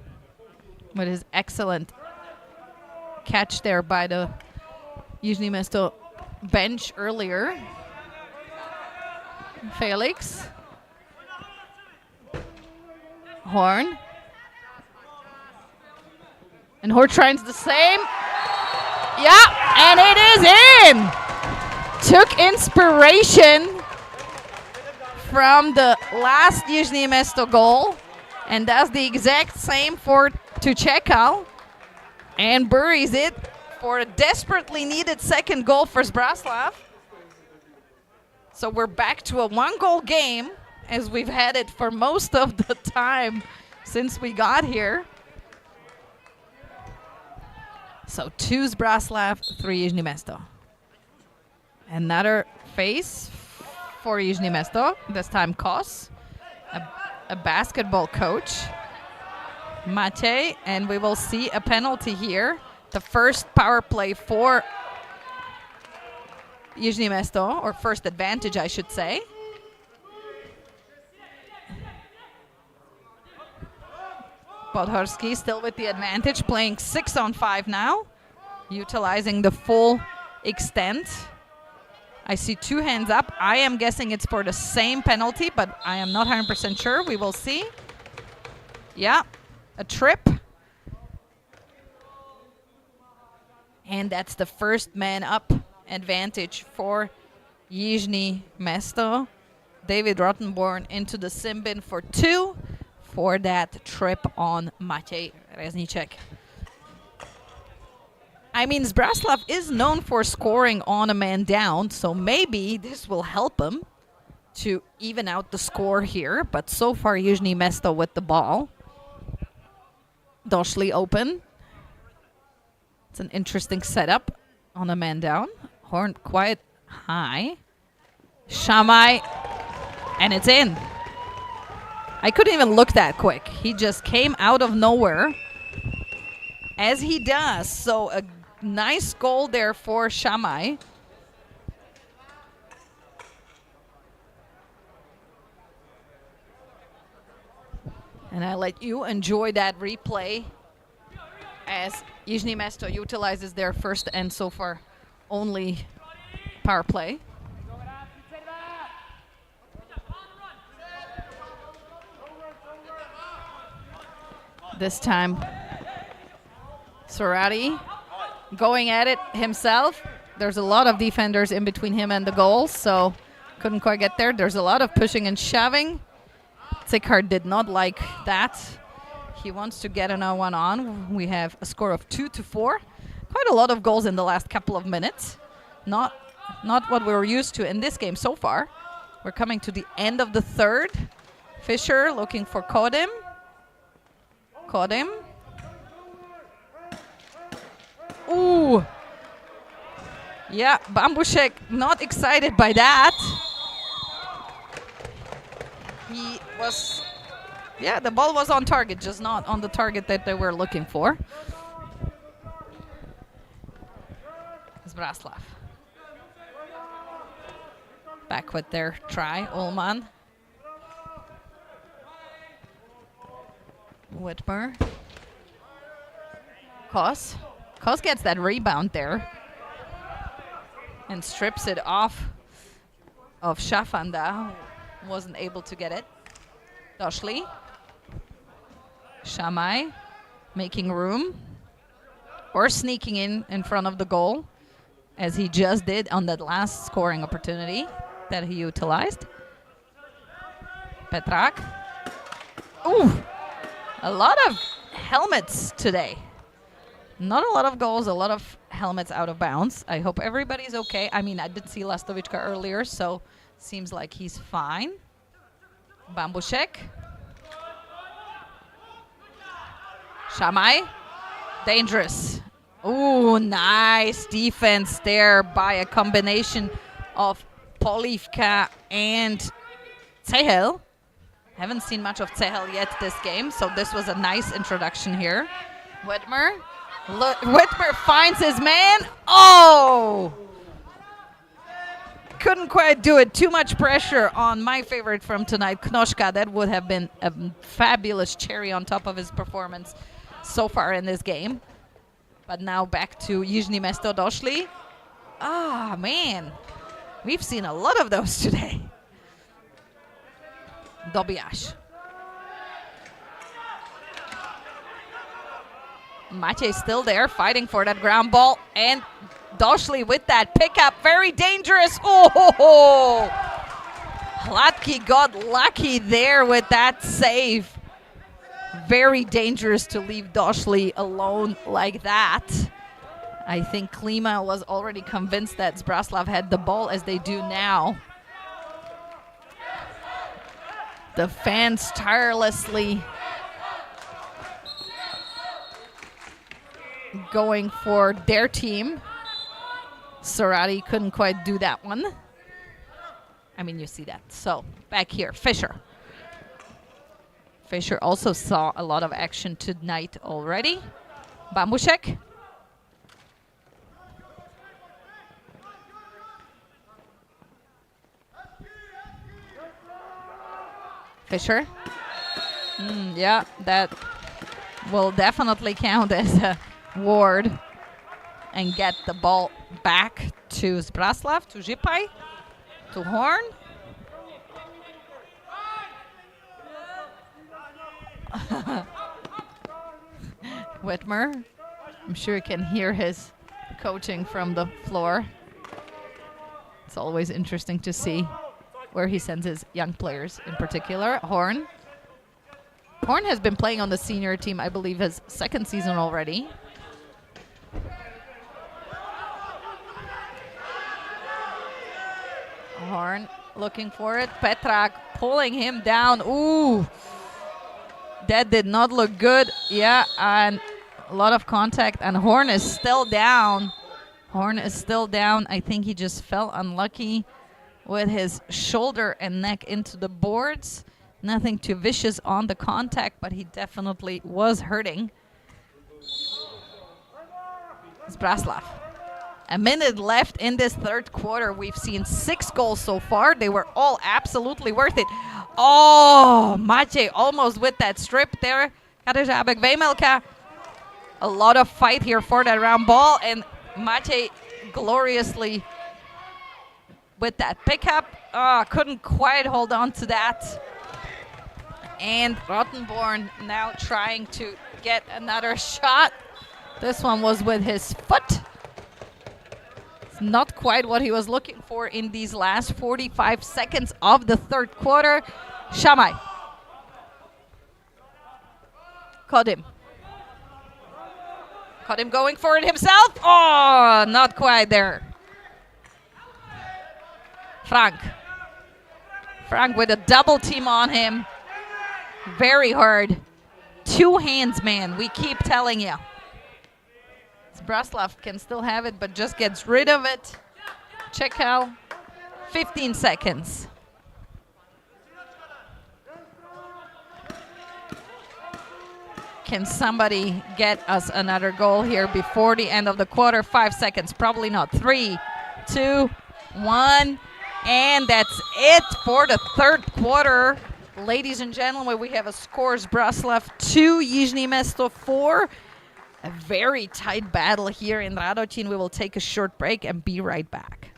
with his excellent catch there by the Jižní Město bench earlier. Felix. Horn. And Horn tries the same. Yeah, and it is in. Took inspiration from the last Jižní Město goal and does the exact same for Tuchekal and buries it for a desperately needed second goal for Zbraslav. So we're back to a one-goal game as we've had it for most of the time since we got here. So 2 Zbraslav, 3 Jižní Město. Another face for Jižní Město, this time Kos, a basketball coach. Matej, and we will see a penalty here. The first power play for Jižní Město, or first advantage, I should say. Podhorsky still with the advantage, playing 6-on-5 now, utilizing the full extent. I see 2 hands up. I am guessing it's for the same penalty, but I am not 100% sure. We will see. Yeah, a trip. And that's the first man up advantage for Jižní Město. David Rottenborn into the sim bin for 2 for that trip on Matej Reznicek. I mean, Zbraslav is known for scoring on a man down, so maybe this will help him to even out the score here. But so far, Jižní Město with the ball. Došli open. It's an interesting setup on a man down. Horn quite high. Shamai, and it's in. I couldn't even look that quick. He just came out of nowhere, as he does. So a nice goal there for Shamai. And I let you enjoy that replay as Jižní Město utilizes their first and so far only power play. This time, Sorati going at it himself. There's a lot of defenders in between him and the goal, so couldn't quite get there. There's a lot of pushing and shoving. Zickhard did not like that. He wants to get another one on. We have a score of 2-4. Quite a lot of goals in the last couple of minutes. Not what we were used to in this game so far. We're coming to the end of the third. Fischer looking for Kodim. Kodim. Ooh. Yeah, Bambushek not excited by that. He was, yeah, the ball was on target, just not on the target that they were looking for. Zbraslav. Back with their try, Ullman. Whitmer. Kos. Kos gets that rebound there and strips it off of Shafanda, who wasn't able to get it. Doshli. Shamai making room or sneaking in front of the goal, as he just did on that last scoring opportunity that he utilized. Petrak. Ooh, a lot of helmets today. Not a lot of goals, a lot of helmets out of bounds. I hope everybody's okay. I mean, I did see Lastovička earlier, so seems like he's fine. Bambušek. Shamai. Dangerous. Ooh, nice defense there by a combination of Polivka and Cehel. Haven't seen much of Cehel yet this game, so this was a nice introduction here. Whitmer. Whitmer finds his man. Oh! Couldn't quite do it. Too much pressure on my favorite from tonight, Knoschka. That would have been a fabulous cherry on top of his performance so far in this game. But now back to Jižní Město Došli. Ah, man. We've seen a lot of those today. Dobijaš. Matej still there, fighting for that ground ball. And Došli with that pickup. Very dangerous. Oh! Hladký got lucky there with that save. Very dangerous to leave Došli alone like that. I think Klima was already convinced that Zbraslav had the ball, as they do now. The fans tirelessly going for their team. Sarati couldn't quite do that one. I mean, you see that. So, back here, Fischer. Fischer also saw a lot of action tonight already. Bambušek. Fischer. Yeah, that will definitely count as a ward and get the ball back to Zbraslav, to Žipai, to Horn. Whitmer, I'm sure you can hear his coaching from the floor. It's always interesting to see where he sends his young players in particular. Horn. Horn has been playing on the senior team, I believe, his second season already. Horn looking for it. Petrak pulling him down. Ooh. That did not look good. Yeah, and a lot of contact. And Horn is still down. Horn is still down. I think he just fell unlucky with his shoulder and neck into the boards. Nothing too vicious on the contact, but he definitely was hurting. Zbraslav. A minute left in this third quarter. We've seen 6 goals so far. They were all absolutely worth it. Oh, Matej almost with that strip there. Kadežábek Vejmelka. A lot of fight here for that round ball, and Matej gloriously with that pickup. Couldn't quite hold on to that. And Rottenborn now trying to get another shot. This one was with his foot. It's not quite what he was looking for in these last 45 seconds of the third quarter. Shamai. Caught him. Caught him going for it himself. Oh, not quite there. Frank. Frank with a double team on him. Very hard. 2 hands, man. We keep telling you. Zbraslav can still have it, but just gets rid of it. Check out. 15 seconds. Can somebody get us another goal here before the end of the quarter? 5 seconds. Probably not. 3, 2, 1. And that's it for the third quarter. Ladies and gentlemen, we have a score. Zbraslav 2, Jižní Město 4. A very tight battle here in Radotín. We will take a short break and be right back.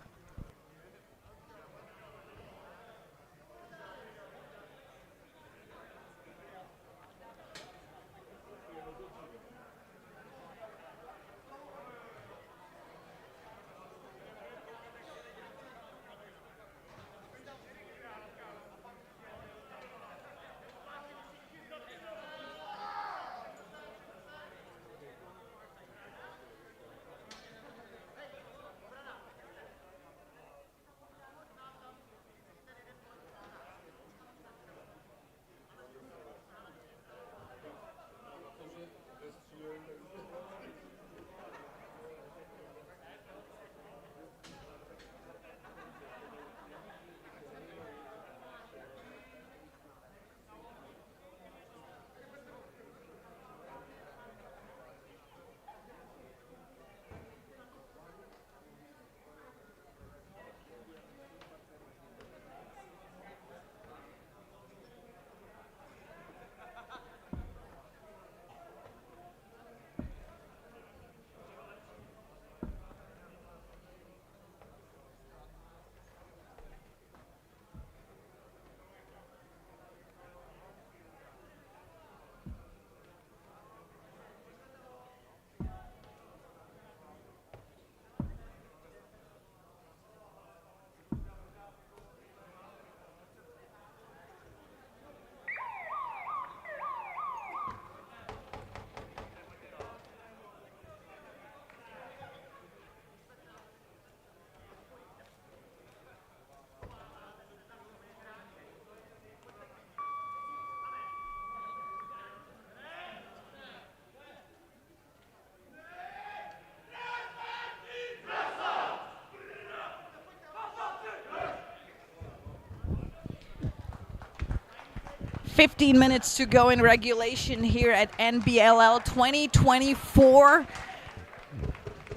15 minutes to go in regulation here at NBLL 2024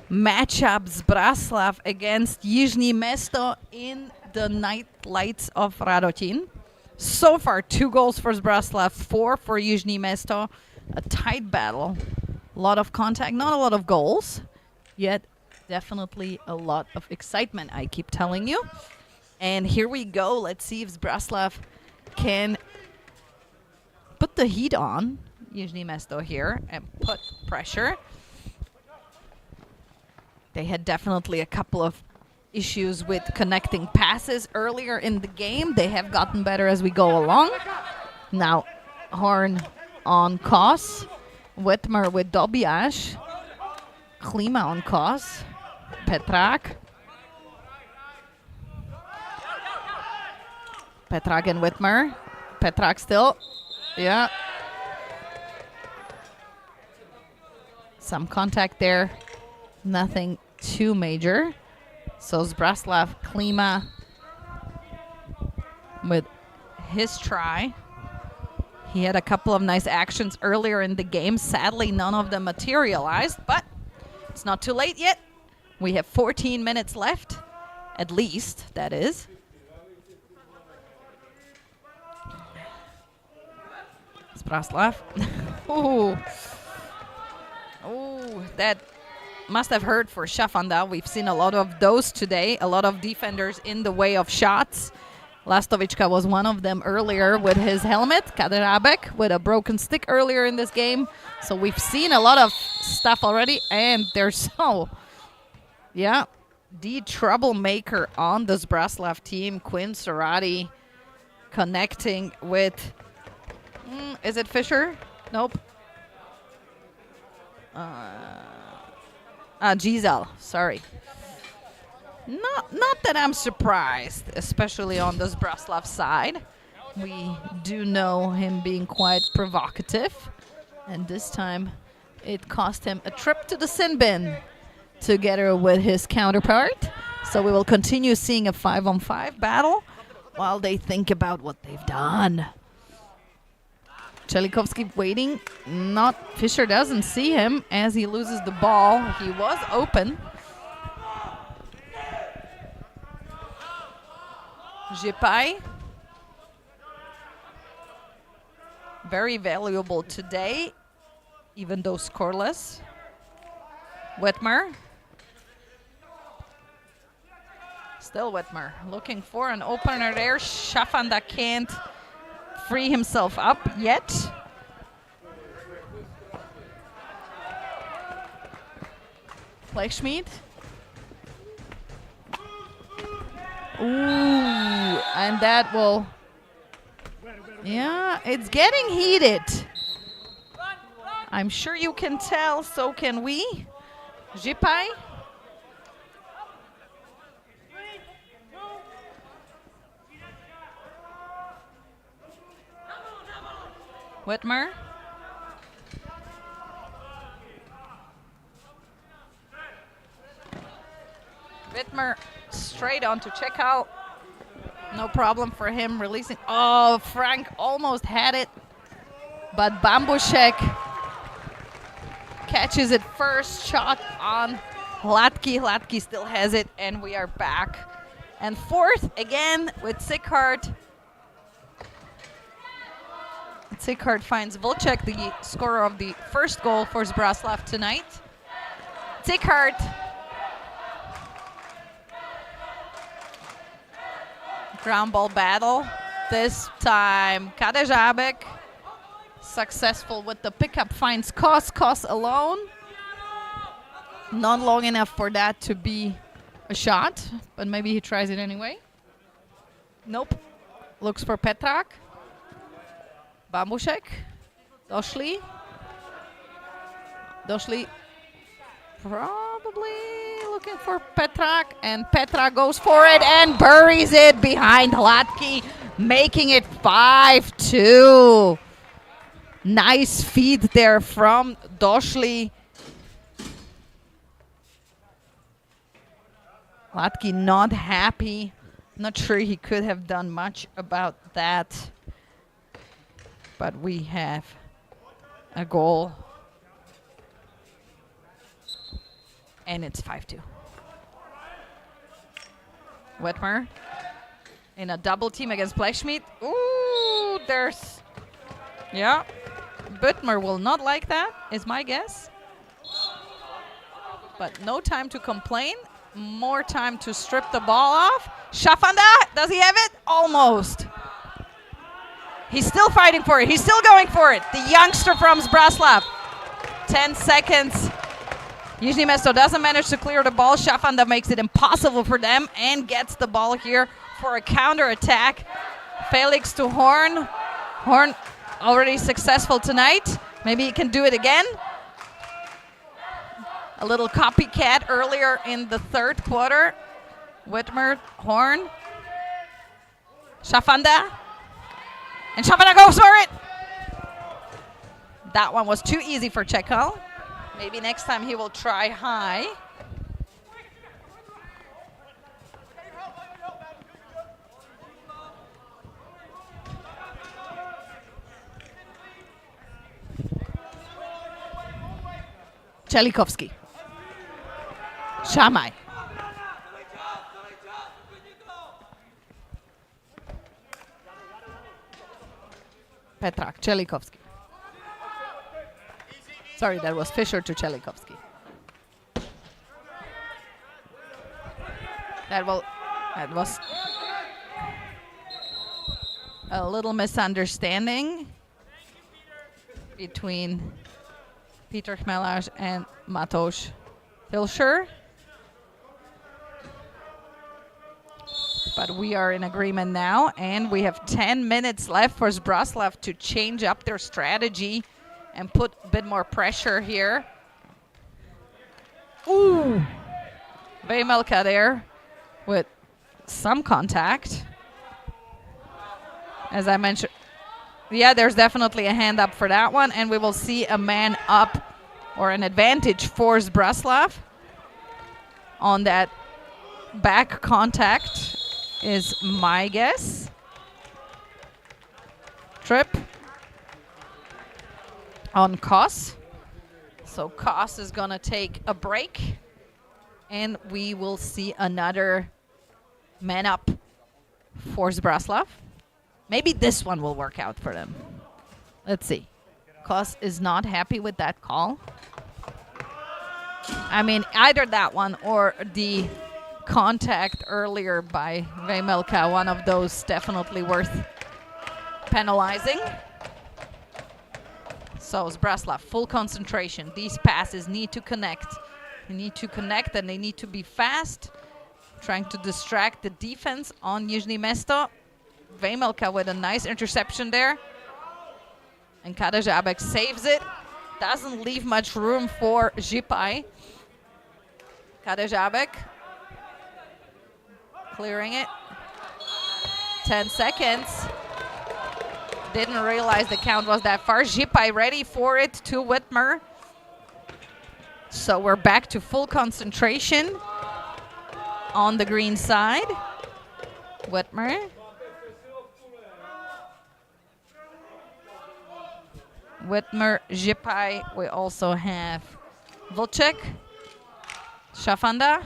matchup. Zbraslav against Jižní Město in the night lights of Radotín. So far, 2 goals for Zbraslav, 4 for Jižní Město. A tight battle. A lot of contact, not a lot of goals, yet definitely a lot of excitement, I keep telling you. And here we go. Let's see if Zbraslav can put the heat on Jižní Město here and put pressure. They had definitely a couple of issues with connecting passes earlier in the game. They have gotten better as we go along. Now, Horn on Kos. Whitmer with Dobiash. Klima on Kos. Petrak. Petrak and Whitmer. Petrak still. Yeah. Some contact there. Nothing too major. So Zbraslav Klima with his try. He had a couple of nice actions earlier in the game. Sadly, none of them materialized, but it's not too late yet. We have 14 minutes left, at least, that is. Zbraslav. Ooh. Ooh, that must have hurt for Shafanda. We've seen a lot of those today. A lot of defenders in the way of shots. Lastovička was one of them earlier with his helmet. Kaderabek with a broken stick earlier in this game. So we've seen a lot of stuff already. And there's the troublemaker on the Zbraslav team, Quinn Serrati, connecting with, is it Fisher? Nope. Giselle, sorry. Not that I'm surprised, especially on the Zbraslav side. We do know him being quite provocative. And this time it cost him a trip to the sin bin together with his counterpart. So we will continue seeing a 5-on-5 battle while they think about what they've done. Chelikovsky waiting. Fischer doesn't see him as he loses the ball. He was open. Jipai. Very valuable today, even though scoreless. Whitmer. Still Whitmer. Looking for an opener there. Shafanda can't free himself up yet. Blechschmidt. Ooh, and that will, it's getting heated. I'm sure you can tell, so can we. Jipai. Whitmer. Whitmer straight on to check out. No problem for him releasing. Oh, Frank almost had it. But Bambushek catches it first. Shot on Hladky. Hladky still has it. And we are back. And fourth again with Sighart. Sighart finds Volchek, the scorer of the first goal for Zbraslav tonight. Sighart. Ground ball battle. This time Kaderabek successful with the pickup, finds Kos. Kos alone. Not long enough for that to be a shot, but maybe he tries it anyway. Nope. Looks for Petrak. Bambushek. Doshli. Doshli probably looking for Petrak, and Petrak goes for it and buries it behind Hladky, making it 5-2. Nice feed there from Doshli. Hladky not happy. Not sure he could have done much about that. But we have a goal. And it's 5-2. Whitmer in a double team against Blechschmidt. Ooh, there's... Yeah. Whitmer will not like that, is my guess. But no time to complain. More time to strip the ball off. Schafanda, does he have it? Almost. He's still fighting for it. He's still going for it. The youngster from Zbraslav. 10 seconds. Jižní Město doesn't manage to clear the ball. Schafanda makes it impossible for them and gets the ball here for a counter-attack. Felix to Horn. Horn already successful tonight. Maybe he can do it again. A little copycat earlier in the third quarter. Whitmer, Horn. Schafanda. And Schafanda goes for it. That one was too easy for Čekal. Maybe next time he will try high. Čelikovský. Šamaj. Petrak, Čelikovský. Sorry, that was Fischer to Čelikovský. That was a little misunderstanding between Peter Chmelaš and Matouš Filscher. But we are in agreement now, and we have 10 minutes left for Zbraslav to change up their strategy and put a bit more pressure here. Ooh! Vejmelka there with some contact. As I mentioned, yeah, there's definitely a hand up for that one, and we will see a man up or an advantage for Zbraslav on that back contact is my guess. Trip on Kos. So Kos is gonna take a break, and we will see another man up for Zbraslav. Maybe this one will work out for them. Let's see. Kos is not happy with that call. I mean, either that one or the contact earlier by Vejmelka, one of those definitely worth penalizing. So Zbraslav, full concentration. These passes need to connect. They need to connect and they need to be fast. Trying to distract the defense on Jižní Město. Vejmelka with a nice interception there. And Kadejabek saves it. Doesn't leave much room for Žipaj. Kadejabek clearing it. 10 seconds. Didn't realize the count was that far. Žipaj ready for it to Whitmer. So we're back to full concentration on the green side. Whitmer. Whitmer, Žipaj. We also have Vlček. Schafanda.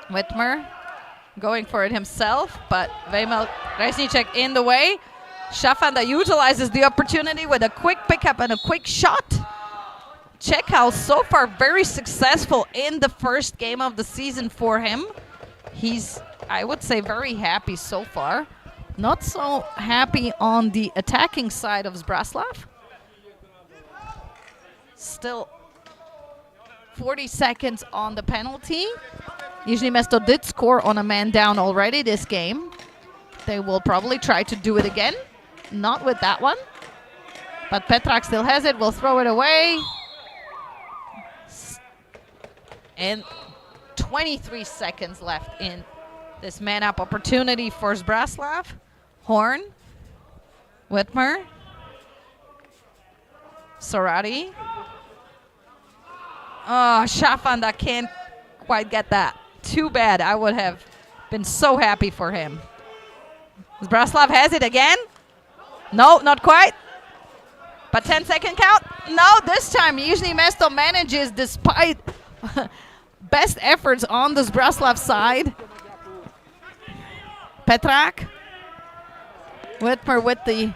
Whitmer going for it himself, but Resnicek in the way. Schafanda utilizes the opportunity with a quick pickup and a quick shot. Čekal so far very successful in the first game of the season for him. He's, I would say, very happy so far. Not so happy on the attacking side of Zbraslav. Still 40 seconds on the penalty. Jižní Město did score on a man down already this game. They will probably try to do it again. Not with that one. But Petrak still has it. Will throw it away. And 23 seconds left in this man-up opportunity for Zbraslav. Horn. Whitmer. Sorati. Oh, Schafanda can't quite get that. Too bad. I would have been so happy for him. Zbraslav has it again. No, not quite. But 10-second count. No, this time Jižní Město manages, despite best efforts on the Zbraslav side. Petrak. Whitmer with the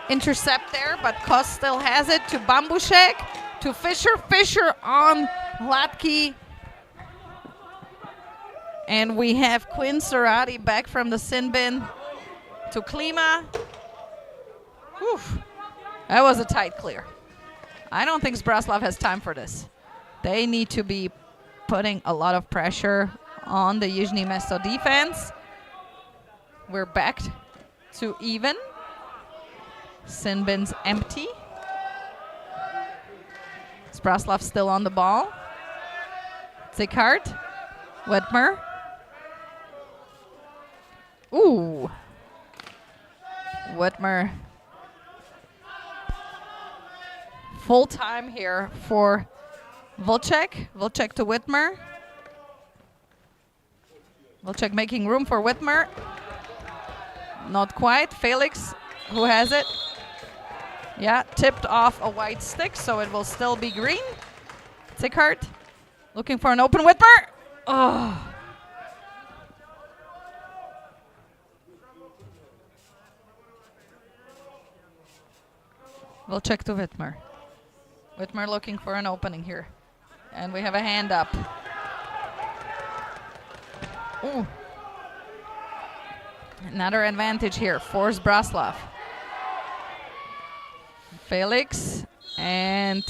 intercept there, but Kos still has it to Bambušek, to Fischer. Fischer on Hladký. And we have Quinn Sarati back from the sin bin to Klima. Whew. That was a tight clear. I don't think Zbraslav has time for this. They need to be putting a lot of pressure on the Jižní Město defense. We're back to even. Sin bin's empty. Zbraslav still on the ball. Zikart. Whitmer. Ooh. Whitmer. Full time here for Vlček. Vlček to Whitmer. Vlček making room for Whitmer. Not quite. Felix, who has it? Yeah, tipped off a white stick, so it will still be green. Zikart looking for an open Whitmer. Oh. Vlček to Whitmer. Whitmer looking for an opening here. And we have a hand up. Ooh. Another advantage here for Zbraslav. Felix and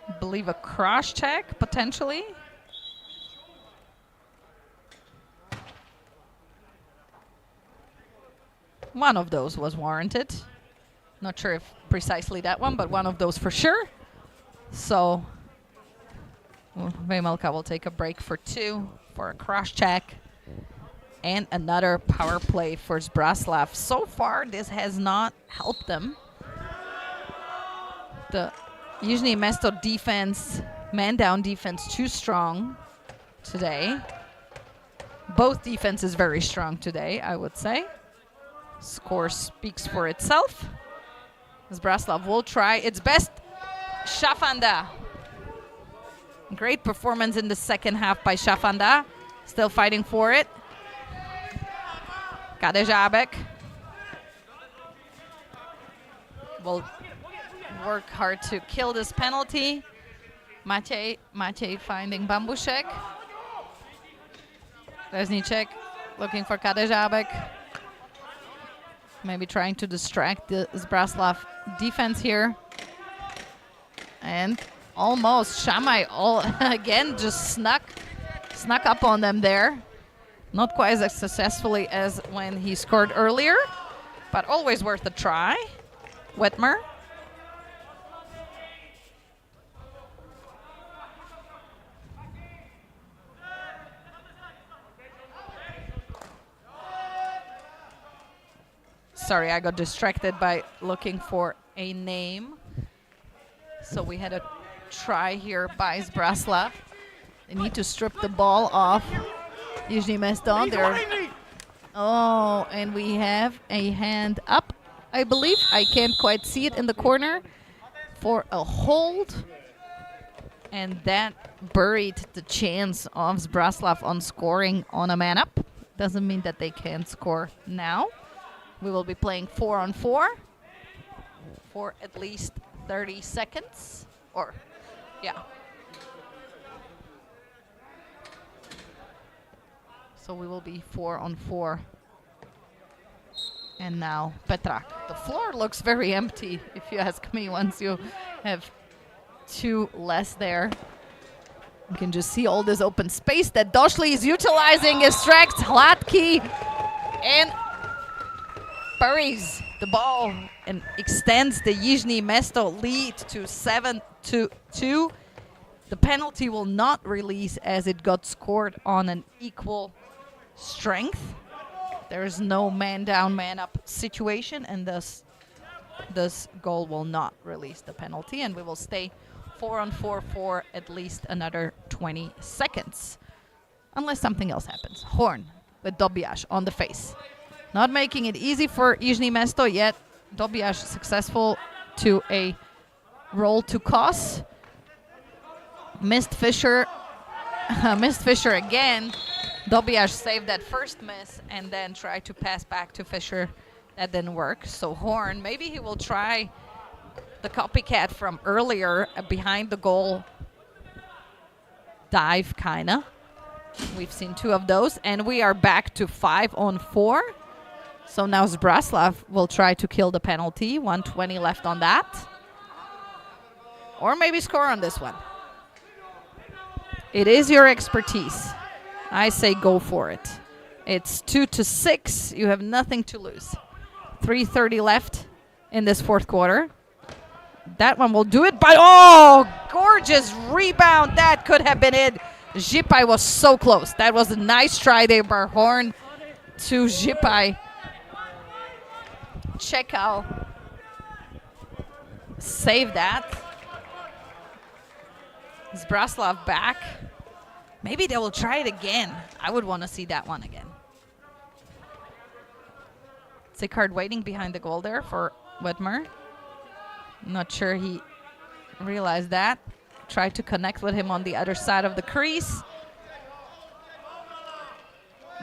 I believe a cross check potentially. One of those was warranted. Not sure if precisely that one, but one of those for sure. So Vemelka will take a break for 2 for a cross check. And another power play for Zbraslav. So far, this has not helped them. The Jižní Město defense, man-down defense, too strong today. Both defenses very strong today, I would say. Score speaks for itself. Zbraslav will try its best. Šafanda. Great performance in the second half by Šafanda. Still fighting for it. Kadežábek will work hard to kill this penalty. Matěj finding Bambušek. Rezníček looking for Kadežábek. Maybe trying to distract the Zbraslav defense here. And almost Shamai again just snuck up on them there. Not quite as successfully as when he scored earlier, but always worth a try. Whitmer. Sorry, I got distracted by looking for a name. So we had a try here by Zbraslav. They need to strip the ball off Jižní Město there. Oh, and we have a hand up, I believe. I can't quite see it in the corner for a hold. And that buried the chance of Zbraslav on scoring on a man up. Doesn't mean that they can't score now. We will be playing 4-on-4 for at least 30 seconds. Or, yeah. So we will be 4-on-4. And now Petrak. The floor looks very empty, if you ask me, once you have 2 less there. You can just see all this open space that Došli is utilizing. Extracts Hladký and buries the ball and extends the Jižní Město lead to 7-2. The penalty will not release as it got scored on an equal strength. There is no man down, man up situation, and thus this goal will not release the penalty, and we will stay 4-on-4 for at least another 20 seconds. Unless something else happens. Horn with Dobiash on the face. Not making it easy for Jižní Město yet. Dobiaš successful to a roll to Kos. Missed Fisher. Missed Fisher again. Dobiaš saved that first miss and then tried to pass back to Fisher. That didn't work. So Horn, maybe he will try the copycat from earlier behind the goal dive, kinda. We've seen 2 of those, and we are back to 5-on-4. So now Zbraslav will try to kill the penalty. 1:20 left on that. Or maybe score on this one. It is your expertise. I say go for it. It's 2-6. You have nothing to lose. 3:30 left in this fourth quarter. That one will do it, but oh, gorgeous rebound. That could have been it. Zipai was so close. That was a nice try there by Horn to Zipai. Čekal. Save that. Zbraslav back. Maybe they will try it again. I would want to see that one again. Sickard waiting behind the goal there for Whitmer. Not sure he realized that. Tried to connect with him on the other side of the crease.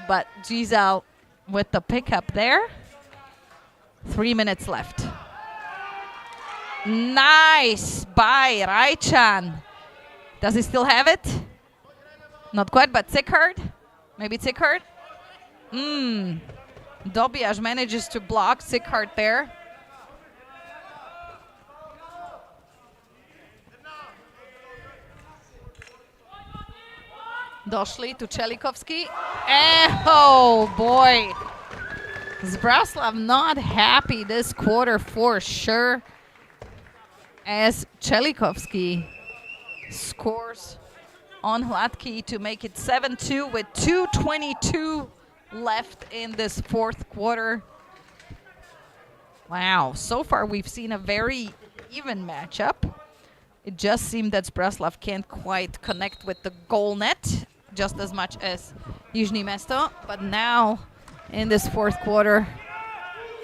But Giselle with the pickup there. 3 minutes left. Nice by Rajchan. Does he still have it? Not quite, but Sickard. Maybe Sickard. Dobiaš manages to block Sickard there. Došli to Čelikovský. Oh boy. Zbraslav not happy this quarter for sure, as Čelikovský scores on Hladký to make it 7-2 with 2:22 left in this fourth quarter. Wow, so far we've seen a very even matchup. It just seemed that Zbraslav can't quite connect with the goal net just as much as Jižní Město, but now in this fourth quarter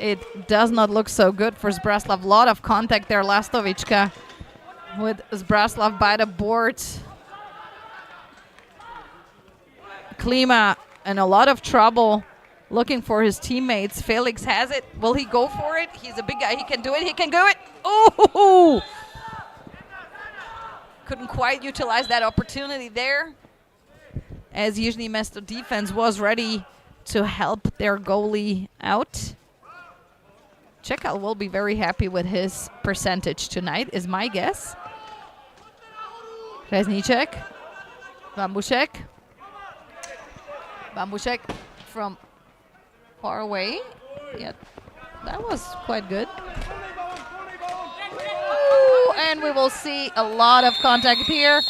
it does not look so good for Zbraslav. A lot of contact there, Lastovička with Zbraslav by the boards. Klima in a lot of trouble looking for his teammates. Felix has it. Will he go for it? He's a big guy. He can do it. He can do it. Oh! Couldn't quite utilize that opportunity there, as Jižní Město defense was ready to help their goalie out. Čekal will be very happy with his percentage tonight, is my guess. Rezníček. Bambušek from far away. Yeah, that was quite good. Ooh, and we will see a lot of contact here.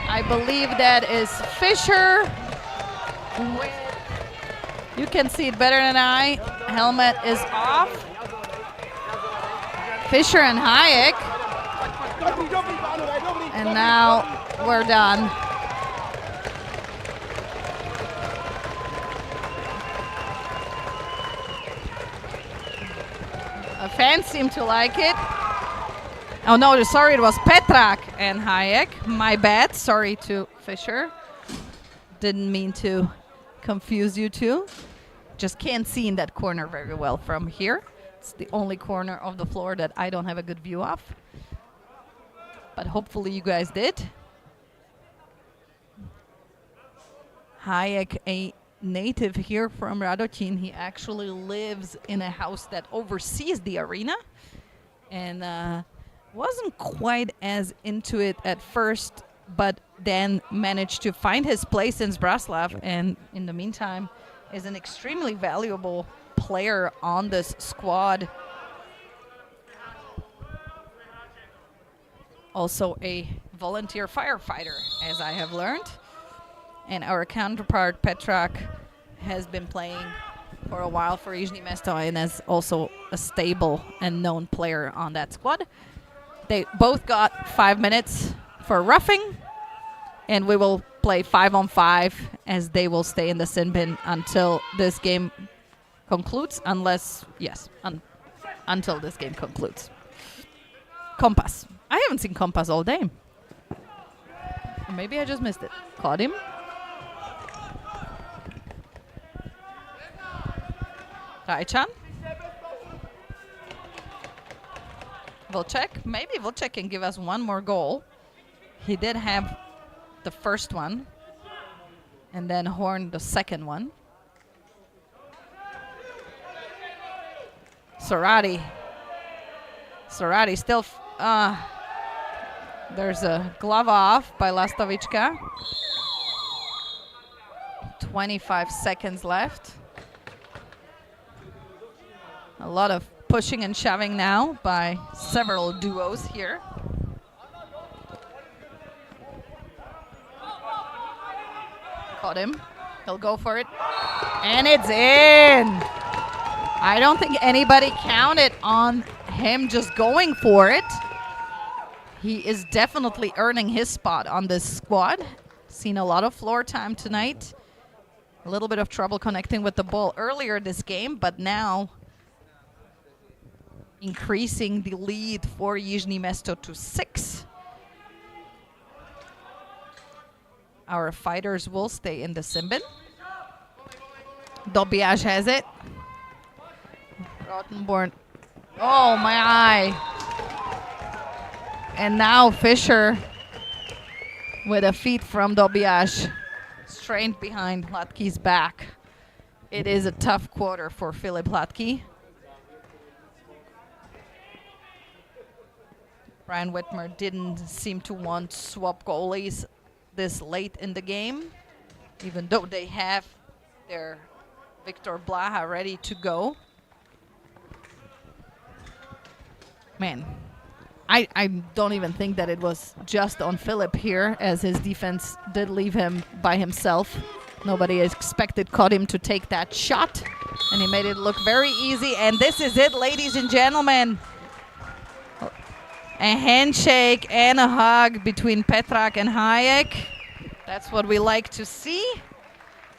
I believe that is Fisher. You can see it better than I. Helmet is off. Fisher and Hayek. And now we're done. The fans seem to like it. Oh no, sorry, it was Petrak and Hayek. My bad, sorry to Fisher. Didn't mean to confuse you two. Just can't see in that corner very well from here. It's the only corner of the floor that I don't have a good view of. But hopefully you guys did. Hayek, a native here from Radotín. He actually lives in a house that oversees the arena. And wasn't quite as into it at first, but then managed to find his place in Zbraslav, and in the meantime is an extremely valuable player on this squad. Also a volunteer firefighter, as I have learned. And our counterpart, Petrak, has been playing for a while for Jižní Město and is also a stable and known player on that squad. They both got 5 minutes for roughing, and we will play 5-on-5 as they will stay in the sin bin until this game concludes, until this game concludes. Compass. I haven't seen Compass all day. Or maybe I just missed it. Caught him. Rajchan. Vilcek. Maybe Vilcek can give us one more goal. He did have the first one. And then Horn the second one. Sarati still... there's a glove off by Lastovička. 25 seconds left. A lot of pushing and shoving now by several duos here. Caught him. He'll go for it. And it's in! I don't think anybody counted on him just going for it. He is definitely earning his spot on this squad. Seen a lot of floor time tonight. A little bit of trouble connecting with the ball earlier this game, but now increasing the lead for Jižní Město to 6. Our fighters will stay in the sin bin. Dobiaš has it. Rottenborn. Oh, my eye. And now Fischer with a feed from Dobiaš. Strained behind Hladký's back. It is a tough quarter for Filip Hladký. Brian Whitmer didn't seem to want swap goalies this late in the game, even though they have their Victor Blaha ready to go. Man, I don't even think that it was just on Filip here, as his defense did leave him by himself. Nobody expected Kodim to take that shot, and he made it look very easy. And this is it, ladies and gentlemen. A handshake and a hug between Petrak and Hayek. That's what we like to see.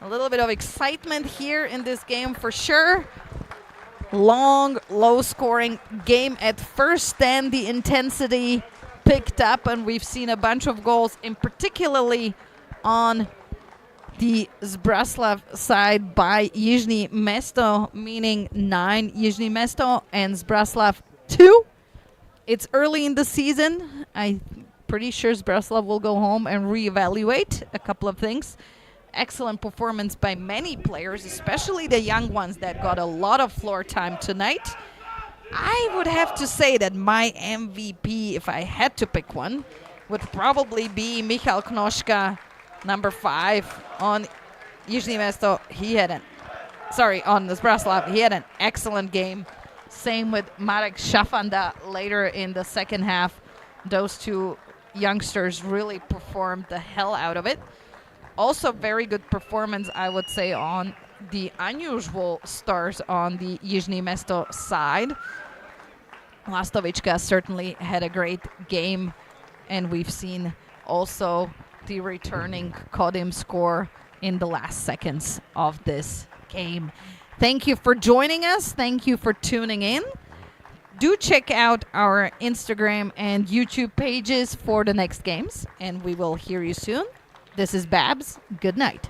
A little bit of excitement here in this game for sure. Long, low-scoring game at first, then the intensity picked up, and we've seen a bunch of goals, in particularly on the Zbraslav side by Jižní Město, meaning 9 Jižní Město and Zbraslav 2. It's early in the season. I'm pretty sure Zbraslav will go home and reevaluate a couple of things. Excellent performance by many players, especially the young ones that got a lot of floor time tonight. I would have to say that my MVP, if I had to pick one, would probably be Michal Knoška, number 5 on Jižní Město. On Zbraslav. He had an excellent game. Same with Marek Šafanda later in the second half. Those two youngsters really performed the hell out of it. Also very good performance, I would say, on the unusual stars on the Jižní Město side. Lastovička certainly had a great game, and we've seen also the returning Kodim score in the last seconds of this game. Thank you for joining us. Thank you for tuning in. Do check out our Instagram and YouTube pages for the next games, and we will hear you soon. This is Babs. Good night.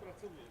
pracovně.